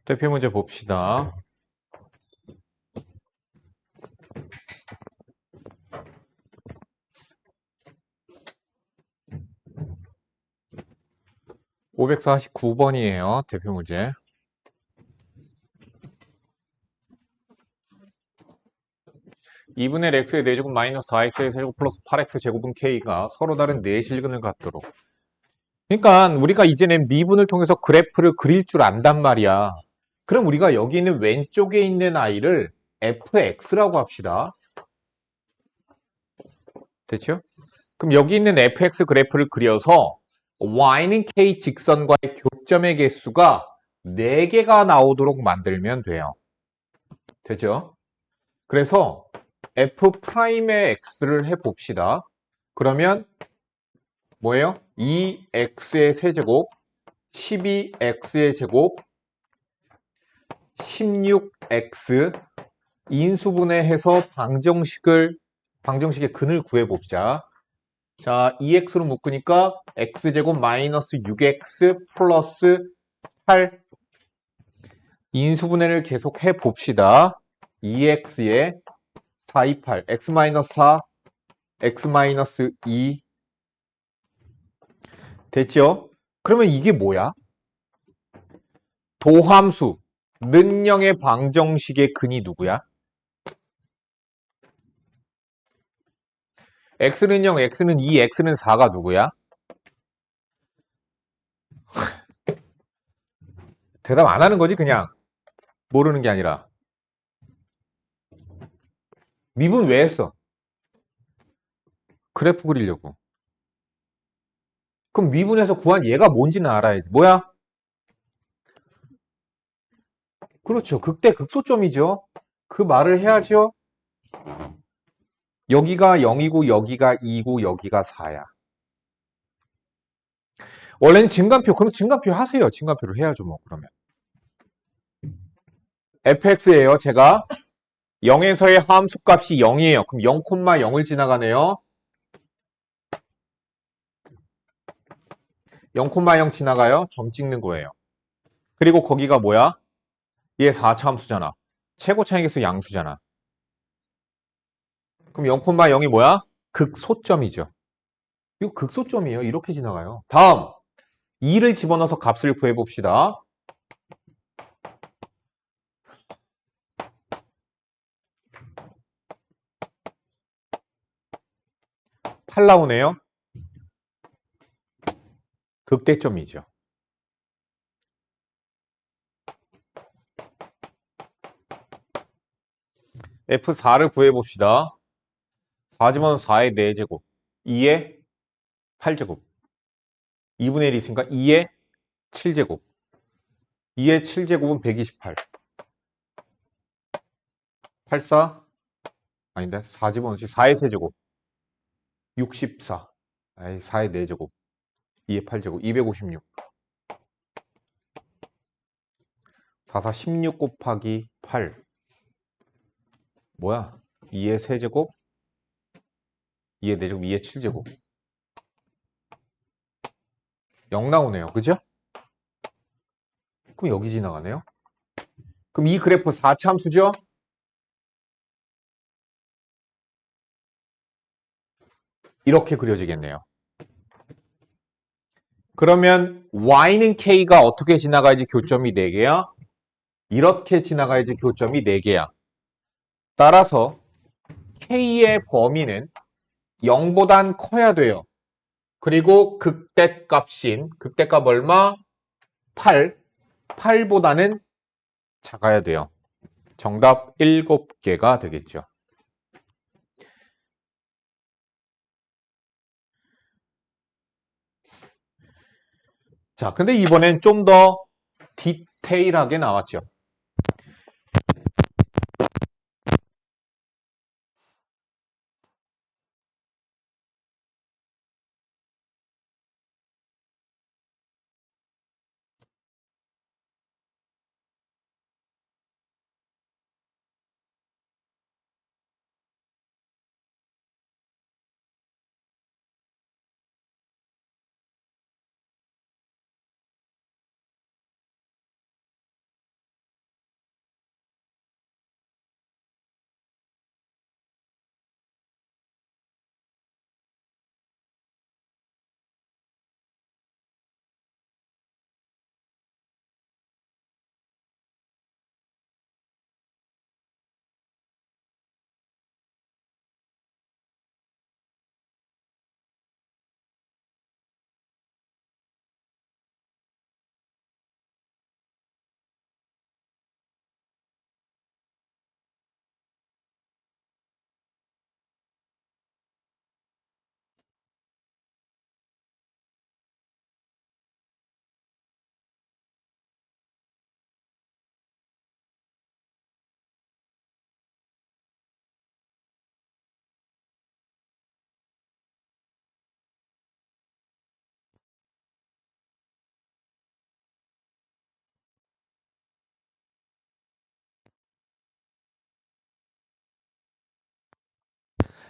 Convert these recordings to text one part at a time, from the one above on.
대표 문제 봅시다. (549번이에요) 대표 문제. (2분의 x의 4제곱 마이너스 4x의 세제곱 플러스 8x 제곱은 k가 서로 다른 내실근을 갖도록. 그러니까 우리가 이제 낸 미분을 통해서 그래프를 그릴 줄 안단 말이야. 그럼 우리가 여기 있는 왼쪽에 있는 아이를 fx라고 합시다. 됐죠? 그럼 여기 있는 fx 그래프를 그려서 y는 k 직선과의 교점의 개수가 4개가 나오도록 만들면 돼요. 되죠? 그래서 f'의 x를 해봅시다. 그러면 뭐예요? 2x의 세제곱, 12x의 제곱, 16x 인수분해해서 방정식의 근을 구해봅시다. 자, 2x로 묶으니까 x제곱 마이너스 6x 플러스 8 인수분해를 계속 해봅시다. 2x에 4, 2, 8 x 마이너스 4 x 마이너스 2 됐죠? 그러면 이게 뭐야? 도함수 는영의 방정식의 근이 누구야? x는 0, x는 2, x는 4가 누구야? 대답 안 하는 거지 그냥. 모르는 게 아니라. 미분 왜 했어? 그래프 그리려고. 그럼 미분에서 구한 얘가 뭔지는 알아야지. 뭐야? 그렇죠. 극대 극소점이죠. 그 말을 해야죠. 여기가 0이고 여기가 2고 여기가 4야. 원래는 증간표, 그럼 증간표 하세요. 증간표로 해야죠 뭐 그러면. fx예요. 제가 0에서의 함수값이 0이에요. 그럼 0,0을 지나가네요. 0,0 지나가요. 점 찍는 거예요. 그리고 거기가 뭐야? 얘 4차 함수잖아. 최고 차이계수 양수잖아. 그럼 0,0이 뭐야? 극소점이죠. 이거 극소점이에요. 이렇게 지나가요. 다음 2를 집어넣어서 값을 구해봅시다. 8 나오네요. 극대점이죠. F4를 구해봅시다. 4 집어넣으면 4의 4제곱, 2의 8제곱, 2분의 1이 있으니까 2의 7제곱, 2의 7제곱은 128, 84, 아닌데 4 집어넣지 4의 세제곱, 64, 아이 4의 4제곱, 2의 8제곱, 256, 4, 16 곱하기 8, 뭐야? 2의 세제곱, 2의 4제곱, 2의 7제곱, 0 나오네요. 그죠? 그럼 여기 지나가네요. 그럼 이 그래프 4차 함수죠? 이렇게 그려지겠네요. 그러면 y는 k가 어떻게 지나가야지 교점이 4개야? 이렇게 지나가야지 교점이 4개야. 따라서 k의 범위는 0보단 커야 돼요. 그리고 극대값 얼마? 8. 8보다는 작아야 돼요. 정답 7개가 되겠죠. 자, 근데 이번엔 좀 더 디테일하게 나왔죠.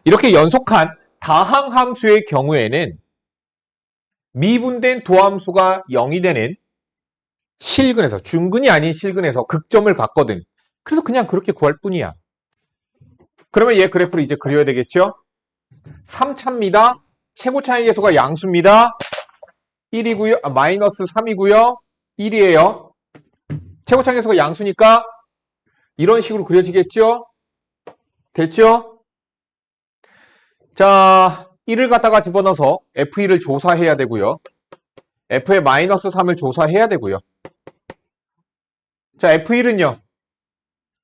이렇게 연속한 다항함수의 경우에는 미분된 도함수가 0이 되는 실근에서, 중근이 아닌 실근에서 극점을 갖거든. 그래서 그냥 그렇게 구할 뿐이야. 그러면 얘 그래프를 이제 그려야 되겠죠? 3차입니다. 최고 차이 계수가 양수입니다. 1이고요. 마이너스 3이고요. 1이에요. 최고 차이 계수가 양수니까 이런 식으로 그려지겠죠? 됐죠? 자, 1을 갖다가 집어넣어서 F1을 조사해야 되고요. F의 마이너스 3을 조사해야 되고요. 자, F1은요.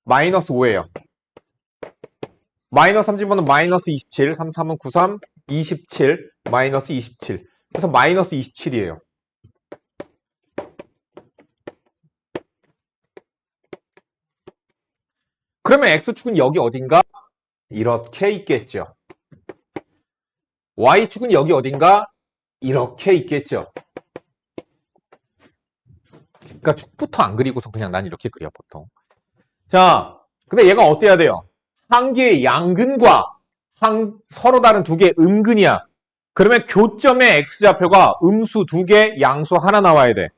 마이너스 5예요. 마이너스 3 집어넣으면 마이너스 27, 3, 3은 93, 27, 마이너스 27. 그래서 마이너스 27이에요. 그러면 X축은 여기 어딘가? 이렇게 있겠죠. Y축은 여기 어딘가? 이렇게 있겠죠. 그러니까 축부터 안 그리고서 그냥 난 이렇게 그려, 보통. 자, 근데 얘가 어때야 돼요? 한 개의 양근과 서로 다른 두 개의 음근이야. 그러면 교점의 X좌표가 음수 2개, 양수 하나 나와야 돼.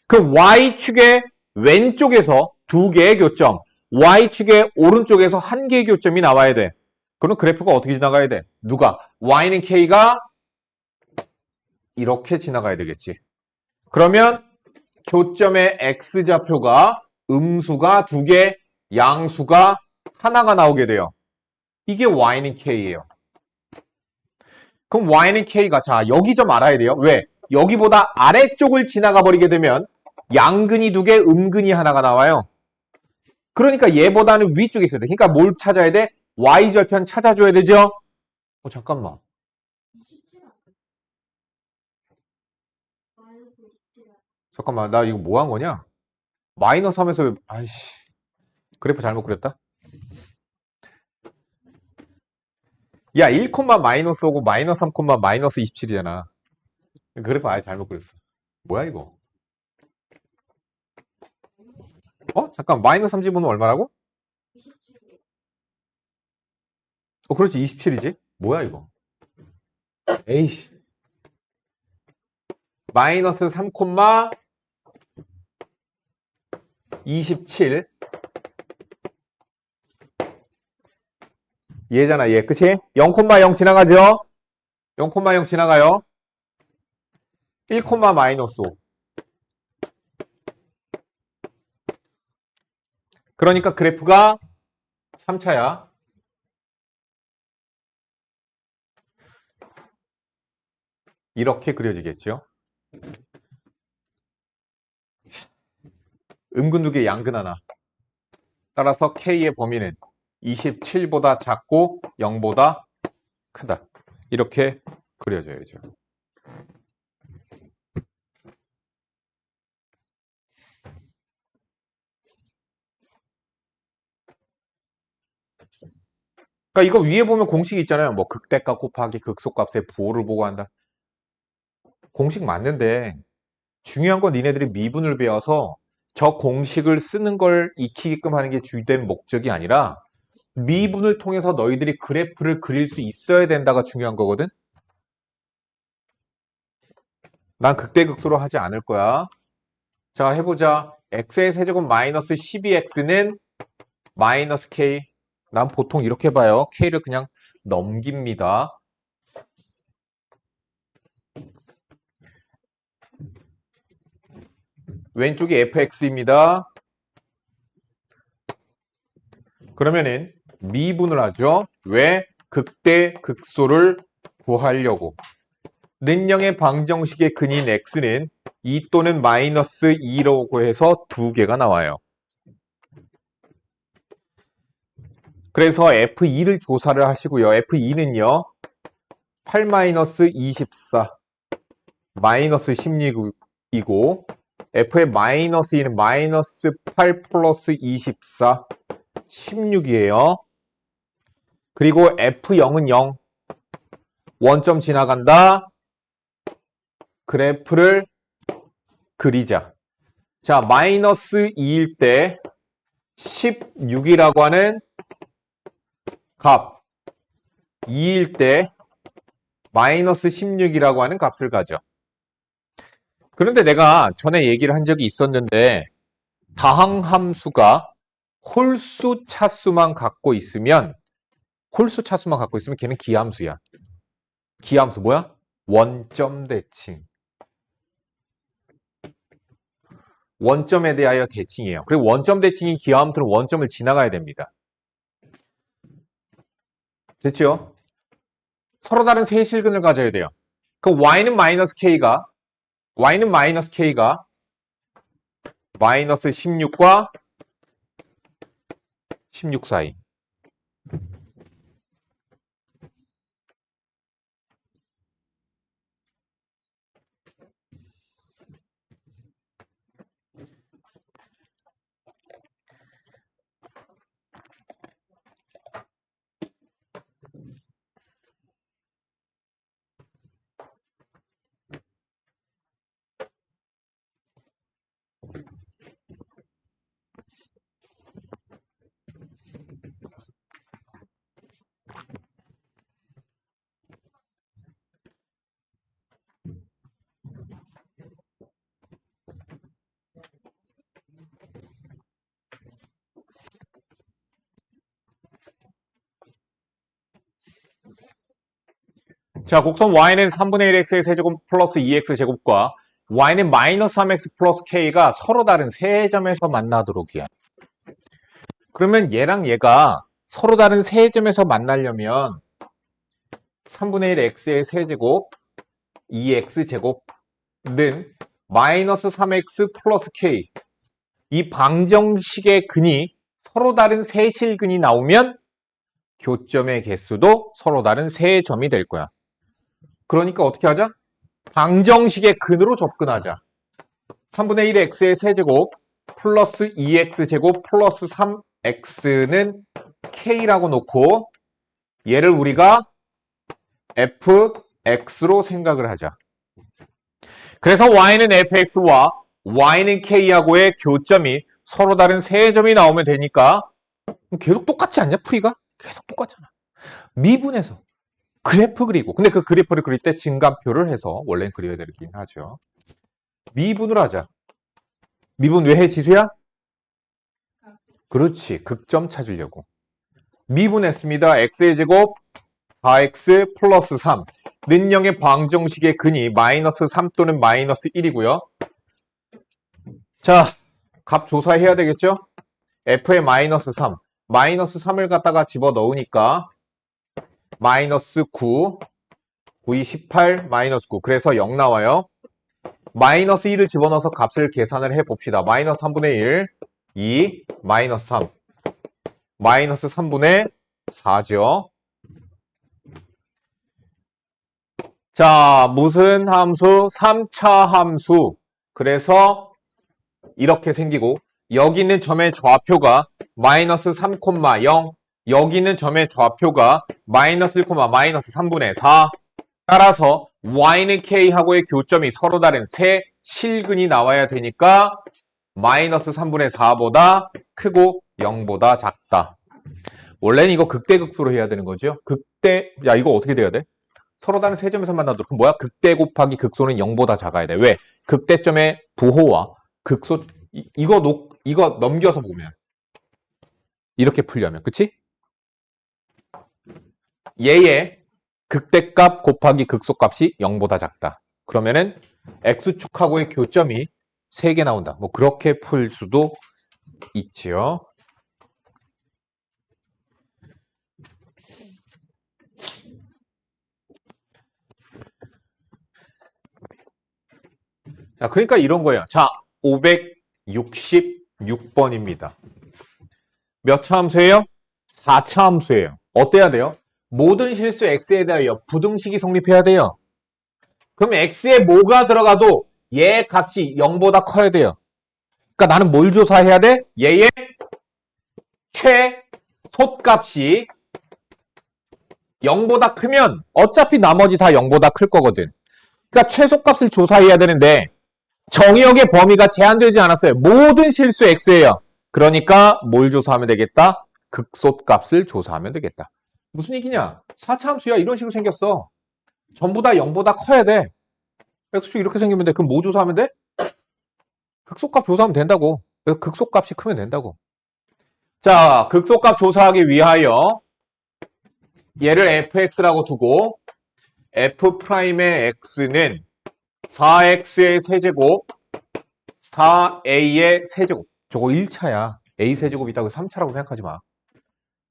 그 Y축의 왼쪽에서 2개의 교점, Y축의 오른쪽에서 1개의 교점이 나와야 돼. 그럼 그래프가 어떻게 지나가야 돼? 누가? Y는 K가 이렇게 지나가야 되겠지. 그러면 교점의 X좌표가 음수가 2개, 양수가 하나가 나오게 돼요. 이게 Y는 K예요. 그럼 Y는 K가, 자, 여기 좀 알아야 돼요. 왜? 여기보다 아래쪽을 지나가 버리게 되면 양근이 2개, 음근이 하나가 나와요. 그러니까 얘보다는 위쪽에 있어야 돼. 그러니까 뭘 찾아야 돼? Y절편 찾아줘야 되죠? 잠깐만. 잠깐만, 나 이거 뭐 한 거냐? 마이너스 하면서, 아이씨. 그래프 잘못 그렸다? 야, 1, 마이너스 오고 마이너스 3, 마이너스 27이잖아. 그래프 아예 잘못 그렸어. 뭐야, 이거? 잠깐, 마이너스 3 집어넣으면 얼마라고? 그렇지, 27이지? 뭐야, 이거? 에이씨. 마이너스 3, 27. 얘잖아, 얘. 그치? 0,0 지나가죠? 0,0 지나가요. 1, 마이너스 5. 그러니까 그래프가 3차야. 이렇게 그려지겠죠. 음근 2개, 양근 하나. 따라서 K의 범위는 27보다 작고 0보다 크다. 이렇게 그려져야죠. 그러니까 이거 위에 보면 공식이 있잖아요. 뭐 극대값 곱하기 극소값의 부호를 보고 한다. 공식 맞는데 중요한 건 니네들이 미분을 배워서 저 공식을 쓰는 걸 익히게끔 하는 게 주된 목적이 아니라 미분을 통해서 너희들이 그래프를 그릴 수 있어야 된다가 중요한 거거든. 난 극대극소로 하지 않을 거야. 자, 해보자. x의 세제곱 마이너스 12x는 마이너스 k. 난 보통 이렇게 봐요. k를 그냥 넘깁니다. 왼쪽이 fx입니다. 그러면은 미분을 하죠. 왜? 극대 극소를 구하려고. 능령의 방정식의 근인 x는 2 또는 마이너스 2라고 해서 2개가 나와요. 그래서 F2를 조사를 하시고요. F2는요. 8 마이너스 24 마이너스 16이고 F의 마이너스 2는 마이너스 8 플러스 24 16이에요. 그리고 F0은 0 원점 지나간다. 그래프를 그리자. 자, 마이너스 2일 때 16이라고 하는 값 2일 때 마이너스 16이라고 하는 값을 가져. 그런데 내가 전에 얘기를 한 적이 있었는데 다항함수가 홀수 차수만 갖고 있으면 걔는 기함수야. 기함수 뭐야? 원점 대칭. 원점에 대하여 대칭이에요. 그리고 원점 대칭인 기하함수는 원점을 지나가야 됩니다. 됐죠? 서로 다른 세실근을 가져야 돼요. 그 y는 마이너스 k가 마이너스 16과 16 사이. 자, 곡선 y는 3분의 1x의 세제곱 플러스 2x제곱과 y는 마이너스 3x 플러스 k가 서로 다른 세 점에서 만나도록이야. 그러면 얘랑 얘가 서로 다른 세 점에서 만나려면 3분의 1 x의 세제곱 2x제곱는 마이너스 3x 플러스 k 이 방정식의 근이 서로 다른 세 실근이 나오면 교점의 개수도 서로 다른 세 점이 될 거야. 그러니까 어떻게 하자? 방정식의 근으로 접근하자. 3분의 1 x의 세제곱 플러스 2x제곱 플러스 3x는 k라고 놓고 얘를 우리가 fx로 생각을 하자. 그래서 y는 fx와 y는 k하고의 교점이 서로 다른 세 점이 나오면 되니까 계속 똑같지 않냐? 풀이가? 계속 똑같잖아. 미분해서 그래프 그리고 근데 그 그래프를 그릴 때 증가표를 해서 원래는 그려야 되긴 하죠. 미분을 하자. 미분 왜 해, 지수야? 그렇지. 극점 찾으려고. 미분했습니다. x의 제곱 4x 플러스 3. 는영의 방정식의 근이 마이너스 3 또는 마이너스 1이고요. 자, 값 조사해야 되겠죠? f의 마이너스 3. 마이너스 3을 갖다가 집어넣으니까 마이너스 9, 9이 18, 마이너스 9. 그래서 0 나와요. 마이너스 1을 집어넣어서 값을 계산을 해봅시다. 마이너스 3분의 1, 2, 마이너스 3. 마이너스 3분의 4죠. 자, 무슨 함수? 3차 함수. 그래서 이렇게 생기고 여기 있는 점의 좌표가 마이너스 3,0 여기 있는 점의 좌표가 마이너스 1, 마이너스 3분의 4 따라서 y는 k하고의 교점이 서로 다른 세 실근이 나와야 되니까 마이너스 3분의 4보다 크고 0보다 작다. 원래는 이거 극대극소로 해야 되는 거죠. 야 이거 어떻게 돼야 돼? 서로 다른 세 점에서 만나도록. 그럼 뭐야? 극대 곱하기 극소는 0보다 작아야 돼. 왜? 극대점의 부호와 극소 이거 넘겨서 보면 이렇게 풀려면 그치? 얘의 극대값 곱하기 극소값이 0보다 작다. 그러면은 x축하고의 교점이 3개 나온다. 뭐 그렇게 풀 수도 있지요. 자, 그러니까 이런 거예요. 자, 566번입니다. 몇 차 함수예요? 4차 함수예요. 어때야 돼요? 모든 실수 x에 대하여 부등식이 성립해야 돼요. 그럼 x에 뭐가 들어가도 얘 값이 0보다 커야 돼요. 그러니까 나는 뭘 조사해야 돼? 얘의 최소값이 0보다 크면 어차피 나머지 다 0보다 클 거거든. 그러니까 최소값을 조사해야 되는데 정의역의 범위가 제한되지 않았어요. 모든 실수 x예요. 그러니까 뭘 조사하면 되겠다? 극소값을 조사하면 되겠다. 무슨 얘기냐? 4차 함수야. 이런 식으로 생겼어. 전부 다 0보다 커야 돼. x축 이렇게 생기면 돼. 그럼 뭐 조사하면 돼? 극소값 조사하면 된다고. 그래서 극소값이 크면 된다고. 자, 극소값 조사하기 위하여 얘를 fx라고 두고 f'의 x는 4x의 세제곱 4a의 세제곱. 저거 1차야. a 세제곱 있다고 3차라고 생각하지 마.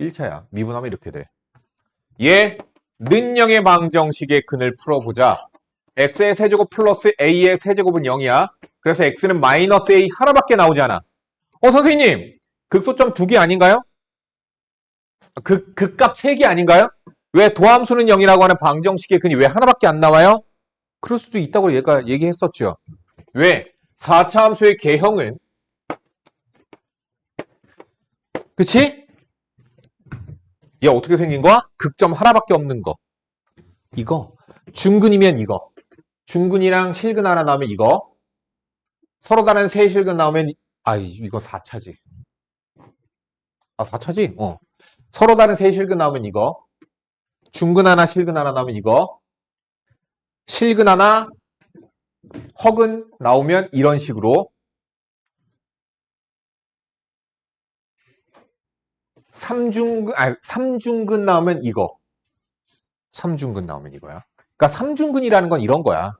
1차야. 미분하면 이렇게 돼. 얘 는영의 방정식의 근을 풀어보자. x의 세제곱 플러스 a의 세제곱은 0이야. 그래서 x는 마이너스 a 하나밖에 나오지 않아. 선생님, 극소점 2개 아닌가요? 극값 3개 아닌가요? 왜 도함수는 0이라고 하는 방정식의 근이 왜 하나밖에 안 나와요? 그럴 수도 있다고 얘가 얘기했었죠. 왜? 4차 함수의 개형은 그치? 얘 어떻게 생긴 거야? 극점 하나밖에 없는 거. 이거. 중근이면 이거. 중근이랑 실근 하나 나오면 이거. 서로 다른 세 실근 나오면 이거 4차지. 4차지? 서로 다른 세 실근 나오면 이거. 중근 하나 실근 하나 나오면 이거. 실근 하나 허근 나오면 이런 식으로. 3중근 나오면 이거. 3중근 나오면 이거야. 그러니까 3중근이라는 건 이런 거야.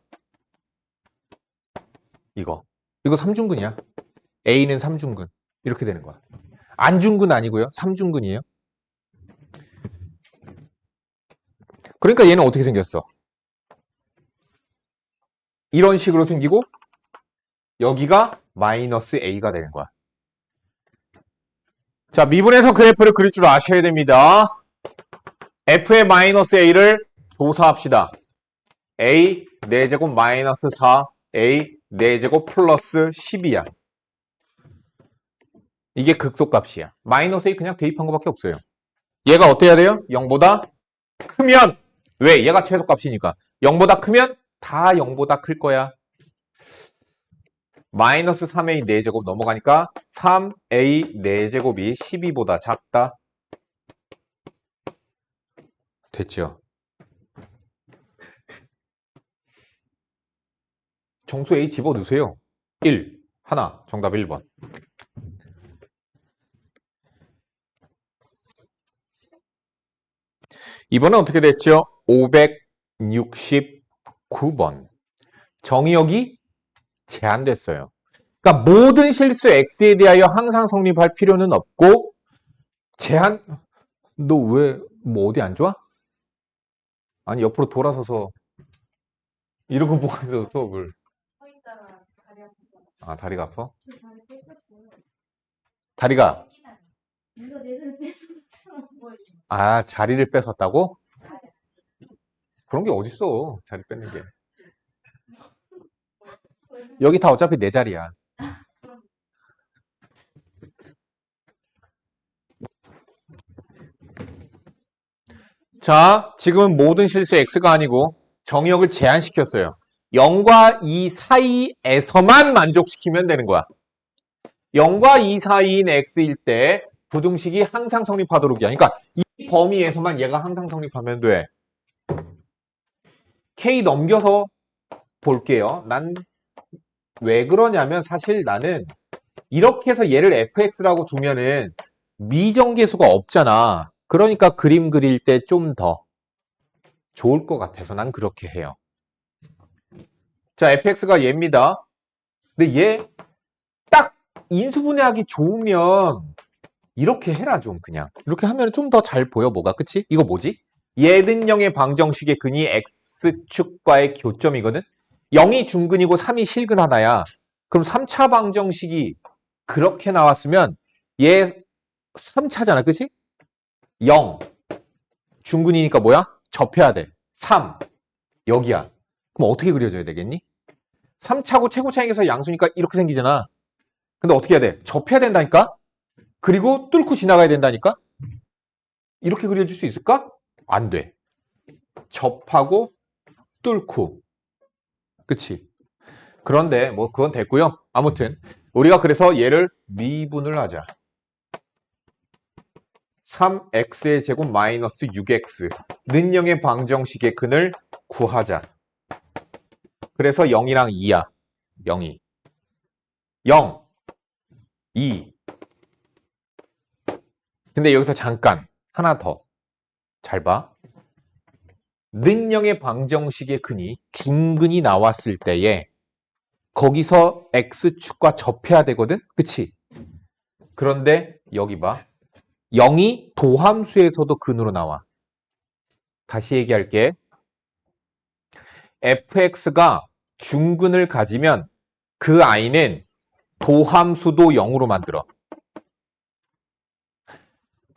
이거 3중근이야. A는 3중근. 이렇게 되는 거야. 안중근 아니고요. 3중근이에요. 그러니까 얘는 어떻게 생겼어? 이런 식으로 생기고 여기가 마이너스 A가 되는 거야. 자, 미분에서 그래프를 그릴 줄 아셔야 됩니다. F의 마이너스 A를 조사합시다. A 4제곱 마이너스 4, A 4제곱 플러스 10이야. 이게 극소값이야. 마이너스 A 그냥 대입한 것밖에 없어요. 얘가 어때야 돼요? 0보다 크면 왜? 얘가 최소값이니까. 0보다 크면 다 0보다 클 거야. 마이너스 3A 4제곱 넘어가니까 3A 4제곱이 12보다 작다. 됐죠? 정수 A 집어넣으세요. 1. 하나. 정답 1번. 이번엔 어떻게 됐죠? 569번. 정의역이 제한됐어요. 그러니까 모든 실수 X에 대하여 항상 성립할 필요는 없고 제한... 너 왜 뭐 어디 안 좋아? 아니 옆으로 돌아서서 이러고 보고 있어서 수업을. 다리가 아파? 다리가 자리를 뺏었다고? 그런 게 어딨어. 자리 뺏는 게. 여기 다 어차피 내 자리야. 자, 지금은 모든 실수 X가 아니고 정의역을 제한시켰어요. 0과 2 사이에서만 만족시키면 되는 거야. 0과 2 사이인 X일 때 부등식이 항상 성립하도록이야. 그러니까 이 범위에서만 얘가 항상 성립하면 돼. K 넘겨서 볼게요. 난 왜 그러냐면 사실 나는 이렇게 해서 얘를 fx라고 두면은 미정계수가 없잖아. 그러니까 그림 그릴 때 좀 더 좋을 것 같아서 난 그렇게 해요. 자, fx가 얘입니다. 근데 얘 딱 인수분해하기 좋으면 이렇게 해라 좀 그냥. 이렇게 하면 좀 더 잘 보여 뭐가. 그치? 이거 뭐지? 예근영의 방정식의 근이 x축과의 교점이거든? 0이 중근이고 3이 실근 하나야. 그럼 3차 방정식이 그렇게 나왔으면 얘 3차잖아. 그치? 0. 중근이니까 뭐야? 접해야 돼. 3. 여기야. 그럼 어떻게 그려줘야 되겠니? 3차고 최고 차익에서 양수니까 이렇게 생기잖아. 근데 어떻게 해야 돼? 접해야 된다니까? 그리고 뚫고 지나가야 된다니까? 이렇게 그려줄 수 있을까? 안 돼. 접하고 뚫고. 그치? 그런데 뭐 그건 됐고요. 아무튼 우리가 그래서 얘를 미분을 하자. 3x의 제곱 마이너스 6x 는 0의 방정식의 근을 구하자. 그래서 0이랑 2야. 0이. 0, 2. 근데 여기서 잠깐 하나 더. 잘 봐. 는 0의 방정식의 근이 중근이 나왔을 때에 거기서 x축과 접해야 되거든? 그치? 그런데 여기 봐. 0이 도함수에서도 근으로 나와. 다시 얘기할게. fx가 중근을 가지면 그 i는 도함수도 0으로 만들어.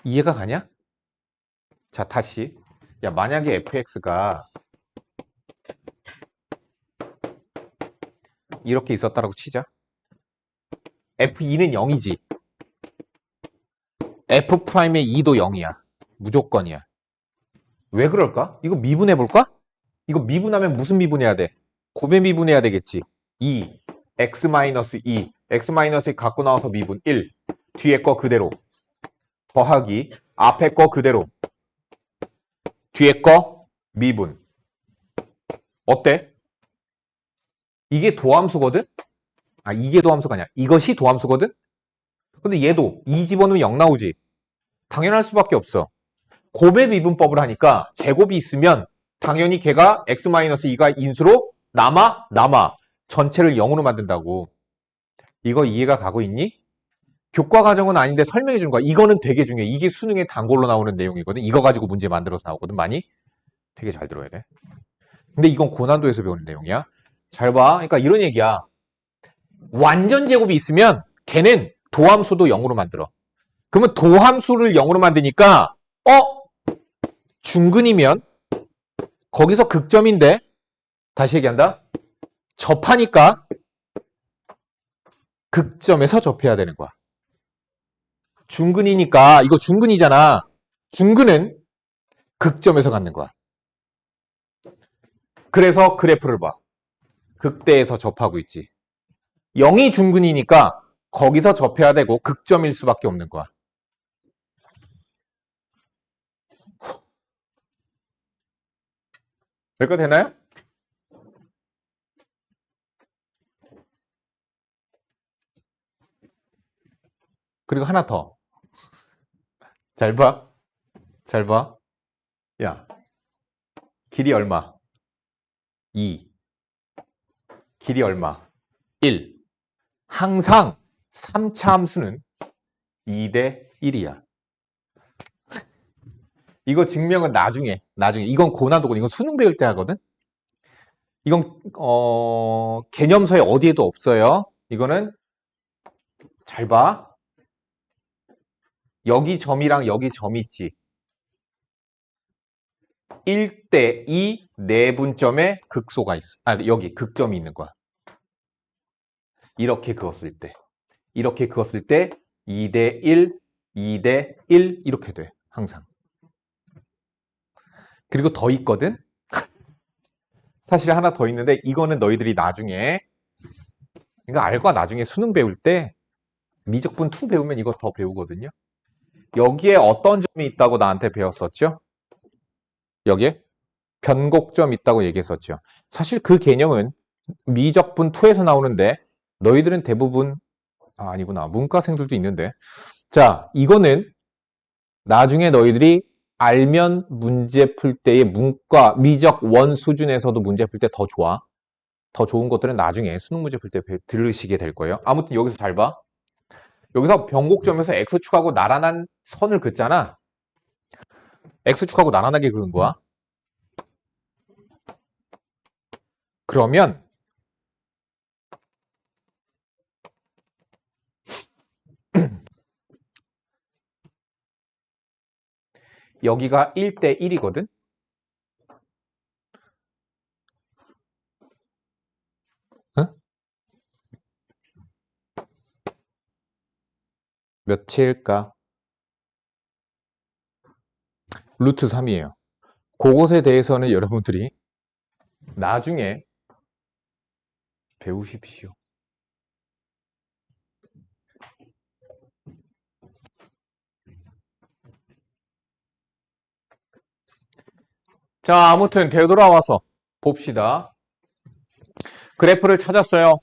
이해가 가냐? 자, 다시. 야, 만약에 fx가 이렇게 있었다라고 치자. f2는 0이지. f'의 2도 0이야. 무조건이야. 왜 그럴까? 이거 미분해볼까? 이거 미분하면 무슨 미분해야 돼? 곱에 미분해야 되겠지. 2, x-2, x-2 갖고 나와서 미분 1, 뒤에 거 그대로 더하기, 앞에 거 그대로 뒤에 거 미분. 어때? 이게 도함수거든? 아, 이게 도함수가 아니야. 이것이 도함수거든? 근데 얘도 2 집어넣으면 0 나오지. 당연할 수밖에 없어. 곱의 미분법을 하니까 제곱이 있으면 당연히 걔가 x-2가 인수로 남아. 전체를 0으로 만든다고. 이거 이해가 가고 있니? 교과 과정은 아닌데 설명해 주는 거야. 이거는 되게 중요해. 이게 수능에 단골로 나오는 내용이거든. 이거 가지고 문제 만들어서 나오거든. 많이. 되게 잘 들어야 돼. 근데 이건 고난도에서 배우는 내용이야. 잘 봐. 그러니까 이런 얘기야. 완전 제곱이 있으면 걔는 도함수도 0으로 만들어. 그러면 도함수를 0으로 만드니까 중근이면 거기서 극점인데 다시 얘기한다. 접하니까 극점에서 접해야 되는 거야. 중근이니까 이거 중근이잖아. 중근은 극점에서 갖는 거야. 그래서 그래프를 봐. 극대에서 접하고 있지. 0이 중근이니까 거기서 접해야 되고 극점일 수밖에 없는 거야. 여기까지 되나요? 그리고 하나 더. 잘 봐. 잘 봐. 야, 길이 얼마? 2. 길이 얼마? 1. 항상 3차 함수는 2대 1이야. 이거 증명은 나중에. 이건 고난도건. 이건 수능 배울 때 하거든. 이건 개념서에 어디에도 없어요. 이거는 잘 봐. 여기 점이랑 여기 점이 있지. 1대 2 내분점에 극소가 있어. 아, 여기 극점이 있는 거야. 이렇게 그었을 때. 이렇게 그었을 때 2대 1, 2대 1 이렇게 돼. 항상. 그리고 더 있거든. 사실 하나 더 있는데 이거는 너희들이 나중에 이거 알고 나중에 수능 배울 때 미적분 2 배우면 이거 더 배우거든요. 여기에 어떤 점이 있다고 나한테 배웠었죠? 여기에 변곡점 있다고 얘기했었죠. 사실 그 개념은 미적분 2에서 나오는데 너희들은 대부분 아니구나. 문과생들도 있는데. 자, 이거는 나중에 너희들이 알면 문제 풀 때의 문과 미적 1 수준에서도 문제 풀 때 더 좋아. 더 좋은 것들은 나중에 수능 문제 풀 때 들으시게 될 거예요. 아무튼 여기서 잘 봐. 여기서 변곡점에서 x축하고 나란한 선을 긋잖아. x축하고 나란하게 그은 거야. 그러면 여기가 1대 1이거든. 응? 몇일까? 루트 3이에요. 그것에 대해서는 여러분들이 나중에 배우십시오. 자, 아무튼 되돌아와서 봅시다. 그래프를 찾았어요.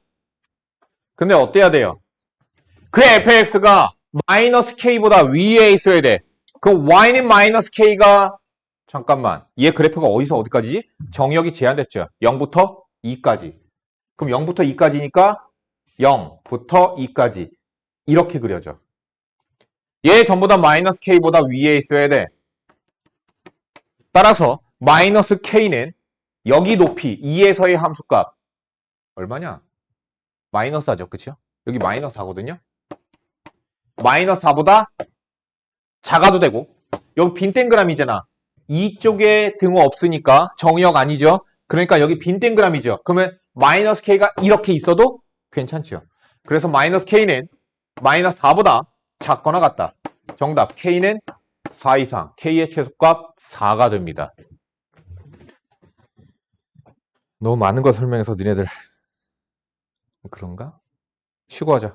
근데 어때야 돼요? 그 fx가 마이너스 k보다 위에 있어야 돼. 그럼 y는 마이너스 k가 잠깐만. 얘 그래프가 어디서 어디까지지? 정역이 제한됐죠. 0부터 2까지. 그럼 0부터 2까지니까 0부터 2까지. 이렇게 그려져. 얘 전부 다 마이너스 k보다 위에 있어야 돼. 따라서 마이너스 k는 여기 높이 2에서의 함수값 얼마냐? 마이너스 4죠. 그쵸? 여기 마이너스 4거든요. 마이너스 4보다 작아도 되고 여기 빈 땡그라미잖아. 이쪽에 등호 없으니까 정의역 아니죠. 그러니까 여기 빈 땡그라미죠. 그러면 마이너스 k가 이렇게 있어도 괜찮죠. 그래서 마이너스 k는 마이너스 4보다 작거나 같다. 정답 k는 4 이상. k의 최소값 4가 됩니다. 너무 많은 거 설명해서 니네들 그런가? 쉬고 하자.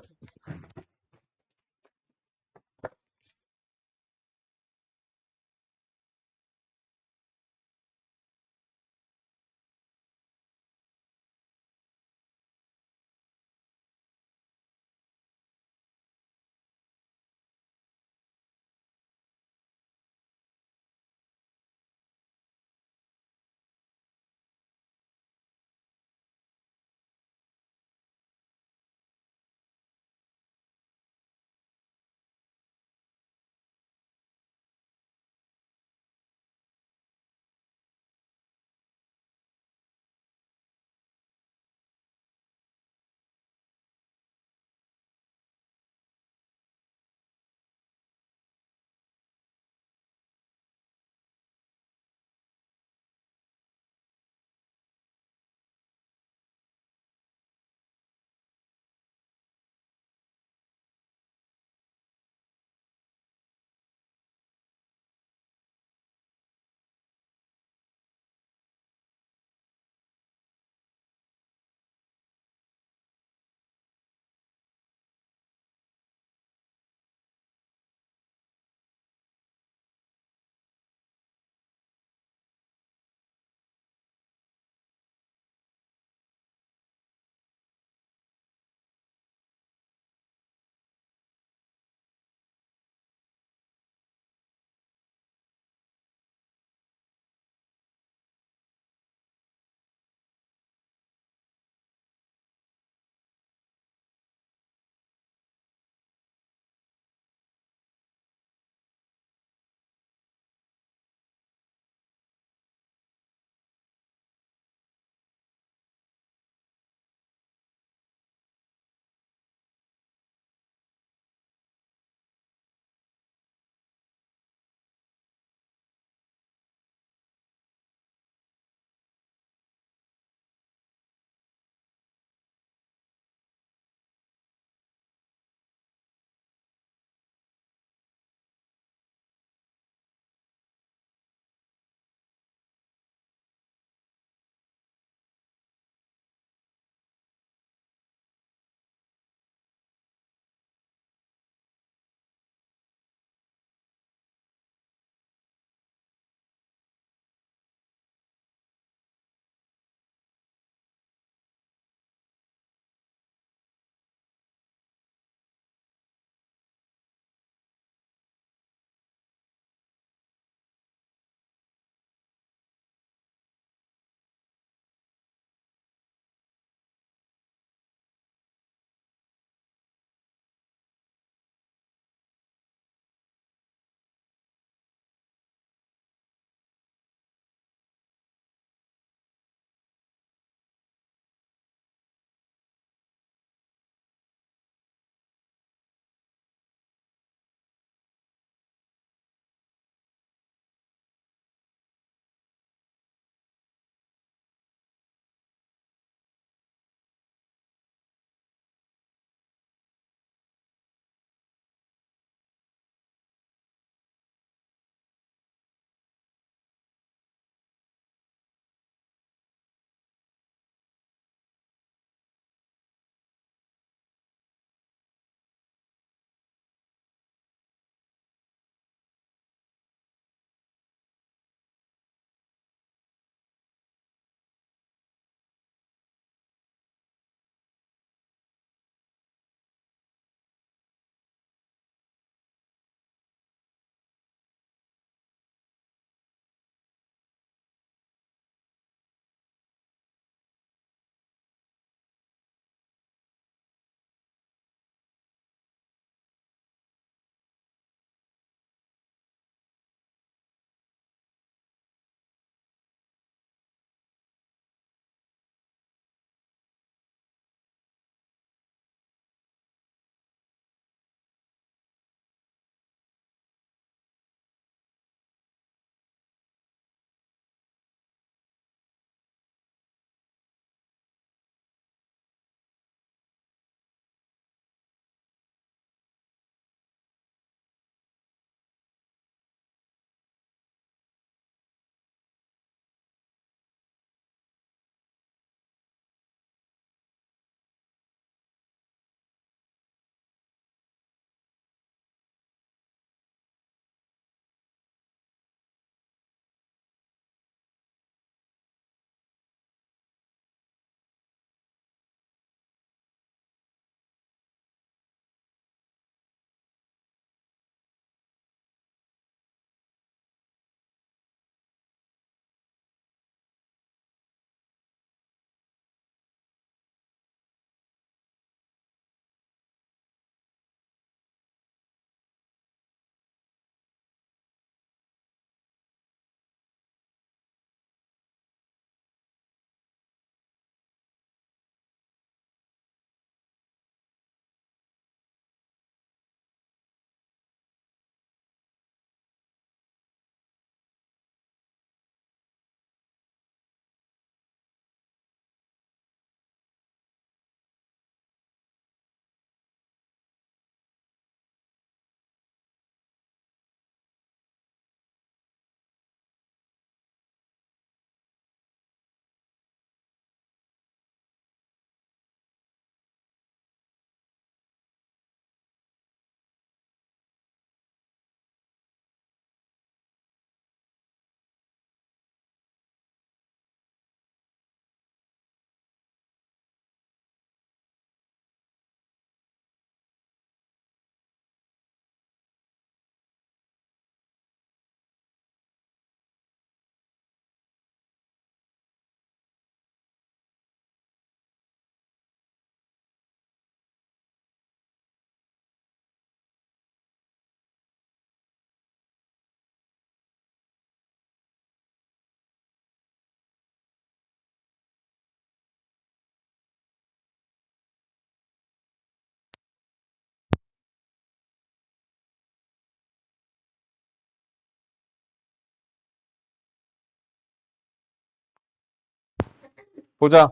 보자.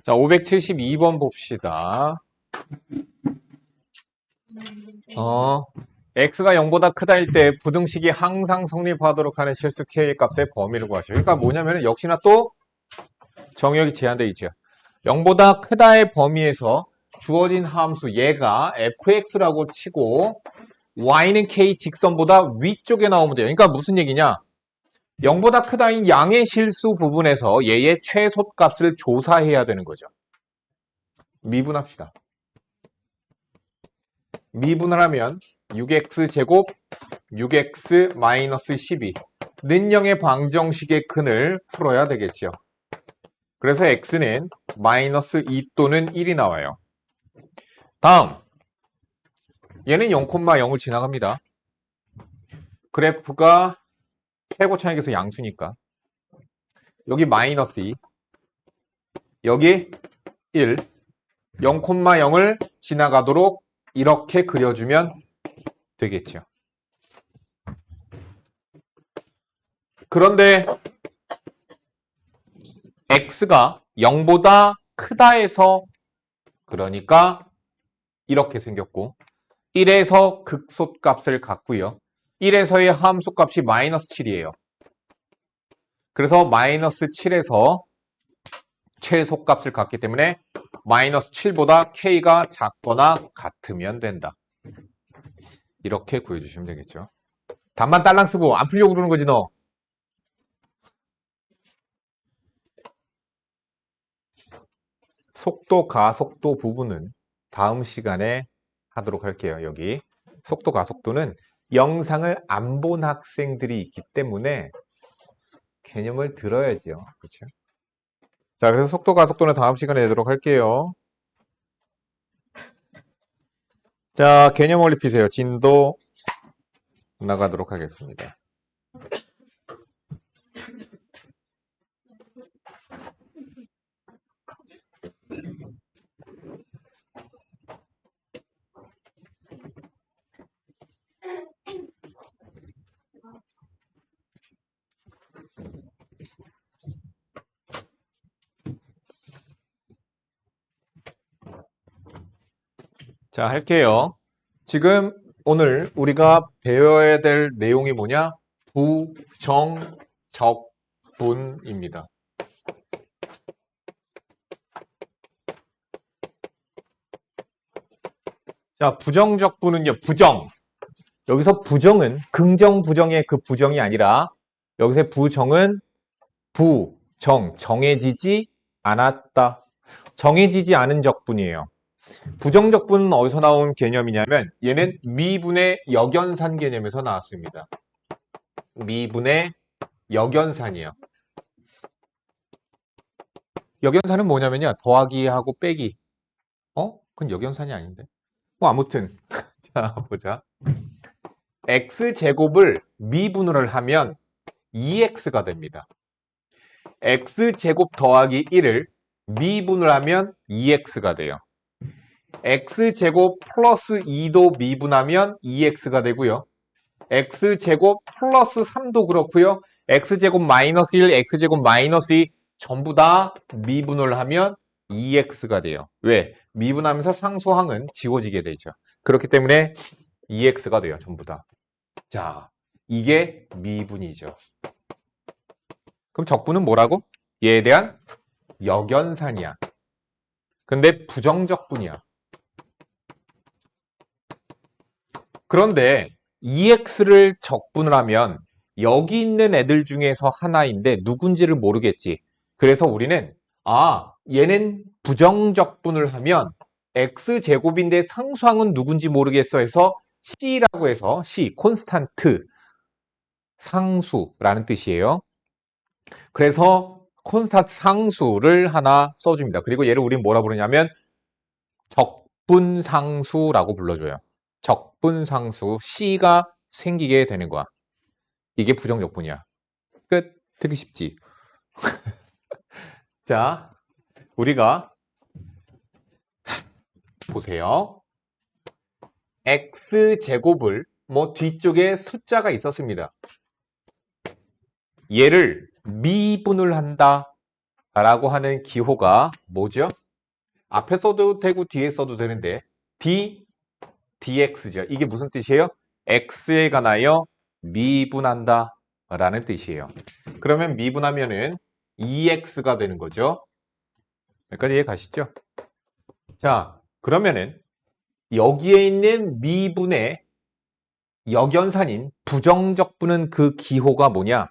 자, 572번 봅시다. x가 0보다 크다일 때 부등식이 항상 성립하도록 하는 실수 k의 값의 범위를 구하시오. 그러니까 뭐냐면 역시나 또 정의역이 제한되어 있죠. 0보다 크다의 범위에서 주어진 함수 얘가 fx라고 치고 y는 k 직선보다 위쪽에 나오면 돼요. 그러니까 무슨 얘기냐? 0보다 크다인 양의 실수 부분에서 얘의 최소값을 조사해야 되는 거죠. 미분합시다. 미분을 하면 6x제곱 6x-12 는 0의 방정식의 근을 풀어야 되겠죠. 그래서 x는 -2 또는 1이 나와요. 다음 얘는 0,0을 지나갑니다. 그래프가 최고 차익에서 양수니까 여기 -2 여기 1 0,0을 지나가도록 이렇게 그려주면 되겠죠. 그런데 x가 0보다 크다에서 그러니까 이렇게 생겼고 1에서 극소값을 갖고요. 1에서의 함수값이 -7이에요. 그래서 -7에서 최소값을 갖기 때문에 -7보다 k가 작거나 같으면 된다. 이렇게 구해주시면 되겠죠. 답만 딸랑 쓰고 안 풀려고 그러는 거지 너. 속도, 가속도 부분은 다음 시간에 하도록 할게요. 여기 속도, 가속도는 영상을 안 본 학생들이 있기 때문에 개념을 들어야죠. 그렇죠? 자, 그래서 속도, 가속도는 다음 시간에 내도록 할게요. 자, 개념 올리피세요. 진도 나가도록 하겠습니다. 자, 할게요. 지금 오늘 우리가 배워야 될 내용이 뭐냐? 부정적분입니다. 자, 부정적분은요, 부정. 여기서 부정은 긍정, 부정의 그 부정이 아니라 여기서 부정은 정해지지 않았다. 정해지지 않은 적분이에요. 부정적분은 어디서 나온 개념이냐면 얘는 미분의 역연산 개념에서 나왔습니다. 미분의 역연산이에요. 역연산은 뭐냐면요. 더하기하고 빼기. 그건 역연산이 아닌데. 뭐 아무튼 자 보자. x제곱을 미분을 하면 2x가 됩니다. x제곱 더하기 1을 미분을 하면 2x가 돼요. x제곱 플러스 2도 미분하면 2x가 되고요. x제곱 플러스 3도 그렇고요. x제곱 마이너스 1, x제곱 마이너스 2 전부 다 미분을 하면 2x가 돼요. 왜? 미분하면서 상수항은 지워지게 되죠. 그렇기 때문에 2x가 돼요. 전부 다. 자, 이게 미분이죠. 그럼 적분은 뭐라고? 얘에 대한 역연산이야. 근데 부정적분이야. 그런데 2x를 적분을 하면 여기 있는 애들 중에서 하나인데 누군지를 모르겠지. 그래서 우리는 얘는 부정적분을 하면 x제곱인데 상수항은 누군지 모르겠어 해서 c라고 해서 c, 콘스탄트, 상수라는 뜻이에요. 그래서 콘스탄트 상수를 하나 써줍니다. 그리고 얘를 우리는 뭐라 부르냐면 적분상수라고 불러줘요. 적분상수 C가 생기게 되는 거야. 이게 부정적분이야. 끝. 듣기 쉽지? 자, 우리가 보세요. x제곱을 뭐 뒤쪽에 숫자가 있었습니다. 얘를 미분을 한다 라고 하는 기호가 뭐죠? 앞에 써도 되고 뒤에 써도 되는데 dx죠. 이게 무슨 뜻이에요? x에 관하여 미분한다 라는 뜻이에요. 그러면 미분하면은 2x가 되는 거죠. 여기까지 이해 가시죠? 자, 그러면은 여기에 있는 미분의 역연산인 부정적분은 그 기호가 뭐냐?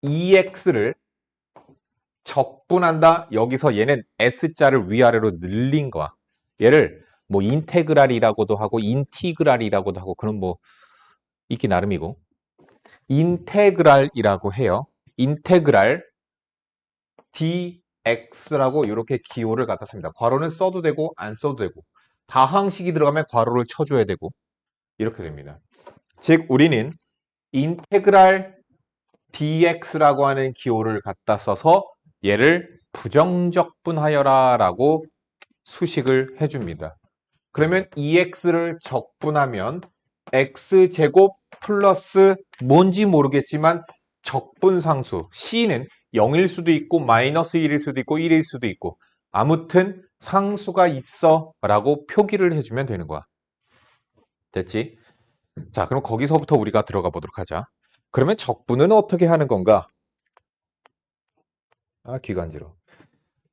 2x를 적분한다. 여기서 얘는 s자를 위아래로 늘린 거야. 얘를 뭐 인테그랄이라고도 하고 인티그랄이라고도 하고 그런 뭐 있기 나름이고 인테그랄이라고 해요. 인테그랄 dx라고 이렇게 기호를 갖다 씁니다. 괄호는 써도 되고 안 써도 되고 다항식이 들어가면 괄호를 쳐줘야 되고 이렇게 됩니다. 즉 우리는 인테그랄 dx라고 하는 기호를 갖다 써서 얘를 부정적분하여라 라고 수식을 해줍니다. 그러면 2x를 적분하면 x제곱 플러스 뭔지 모르겠지만 적분상수 c는 0일 수도 있고 마이너스 1일 수도 있고 1일 수도 있고 아무튼 상수가 있어 라고 표기를 해주면 되는 거야. 됐지? 자, 그럼 거기서부터 우리가 들어가 보도록 하자. 그러면 적분은 어떻게 하는 건가? 아, 귀가 간지러워.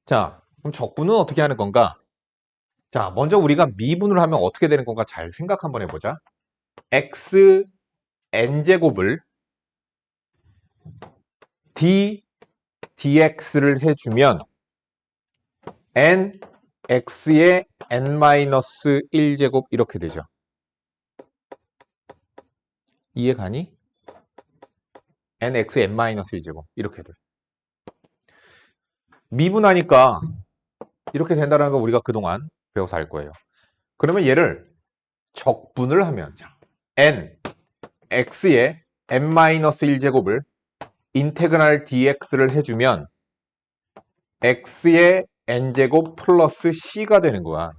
자, 그럼 적분은 어떻게 하는 건가? 자, 먼저 우리가 미분을 하면 어떻게 되는 건가 잘 생각 한번 해보자. x n제곱을 dx를 해주면 n x의 n-1제곱 이렇게 되죠. 이해 가니? nx n-1제곱 이렇게 돼. 미분하니까 이렇게 된다는 거 우리가 그동안 배워서 알 거예요. 그러면 얘를 적분을 하면 n x의 n-1제곱을 인테그랄 dx를 해주면 x의 n제곱 플러스 c가 되는 거야.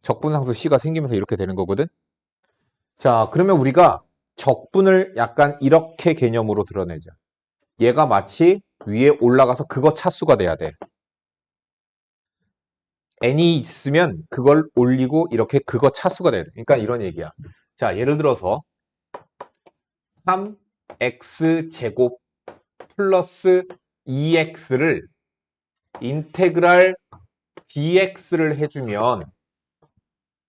적분상수 c가 생기면서 이렇게 되는 거거든. 자, 그러면 우리가 적분을 약간 이렇게 개념으로 드러내자. 얘가 마치 위에 올라가서 그거 차수가 돼야 돼. n이 있으면 그걸 올리고 이렇게 그거 차수가 돼야 돼. 그러니까 이런 얘기야. 자, 예를 들어서 3x제곱 플러스 2x를 인테그랄 dx를 해주면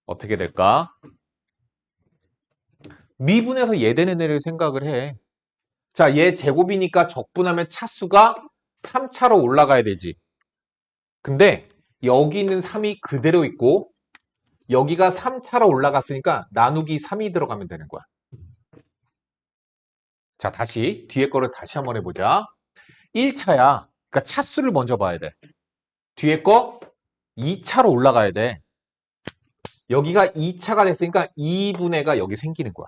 어떻게 될까? 미분에서 예되는 애를 생각을 해. 자, 얘 제곱이니까 적분하면 차수가 3차로 올라가야 되지. 근데 여기 있는 3이 그대로 있고 여기가 3차로 올라갔으니까 나누기 3이 들어가면 되는 거야. 자, 다시 뒤에 거를 다시 한번 해보자. 1차야. 그러니까 차수를 먼저 봐야 돼. 뒤에 거 2차로 올라가야 돼. 여기가 2차가 됐으니까 2분의가 여기 생기는 거야.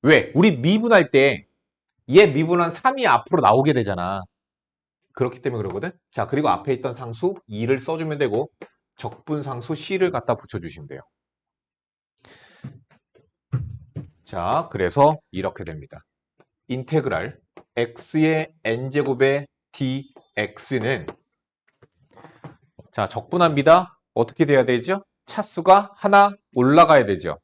왜? 우리 미분할 때 얘 미분한 3이 앞으로 나오게 되잖아. 그렇기 때문에 그러거든. 자, 그리고 앞에 있던 상수 2를 써주면 되고 적분상수 c를 갖다 붙여주시면 돼요. 자, 그래서 이렇게 됩니다. 인테그랄 x의 n제곱의 dx는 자, 적분합니다. 어떻게 돼야 되죠? 차수가 하나 올라가야 되죠.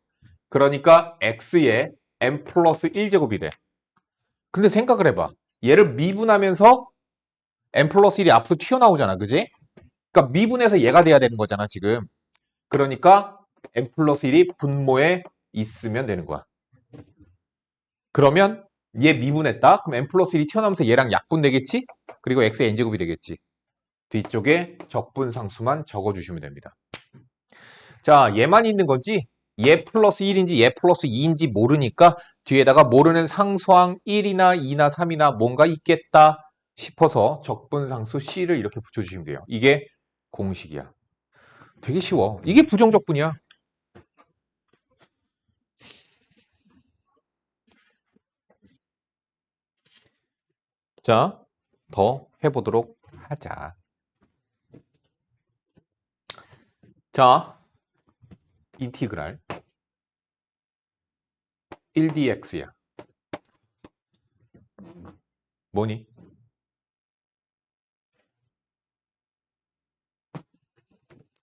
그러니까 x의 n 플러스 1제곱이 돼. 근데 생각을 해봐. 얘를 미분하면서 n 플러스 1이 앞으로 튀어나오잖아. 그지? 그러니까 미분해서 얘가 돼야 되는 거잖아, 지금. 그러니까 n 플러스 1이 분모에 있으면 되는 거야. 그러면 얘 미분했다? 그럼 n 플러스 1이 튀어나오면서 얘랑 약분 되겠지? 그리고 x의 n제곱이 되겠지. 뒤쪽에 적분상수만 적어주시면 됩니다. 자, 얘만 있는 건지 얘 플러스 1인지 얘 플러스 2인지 모르니까 뒤에다가 모르는 상수항 1이나 2나 3이나 뭔가 있겠다 싶어서 적분상수 C를 이렇게 붙여주시면 돼요. 이게 공식이야. 되게 쉬워. 이게 부정적분이야. 자, 더 해보도록 하자. 자, 인티그랄 1dx야. 뭐니?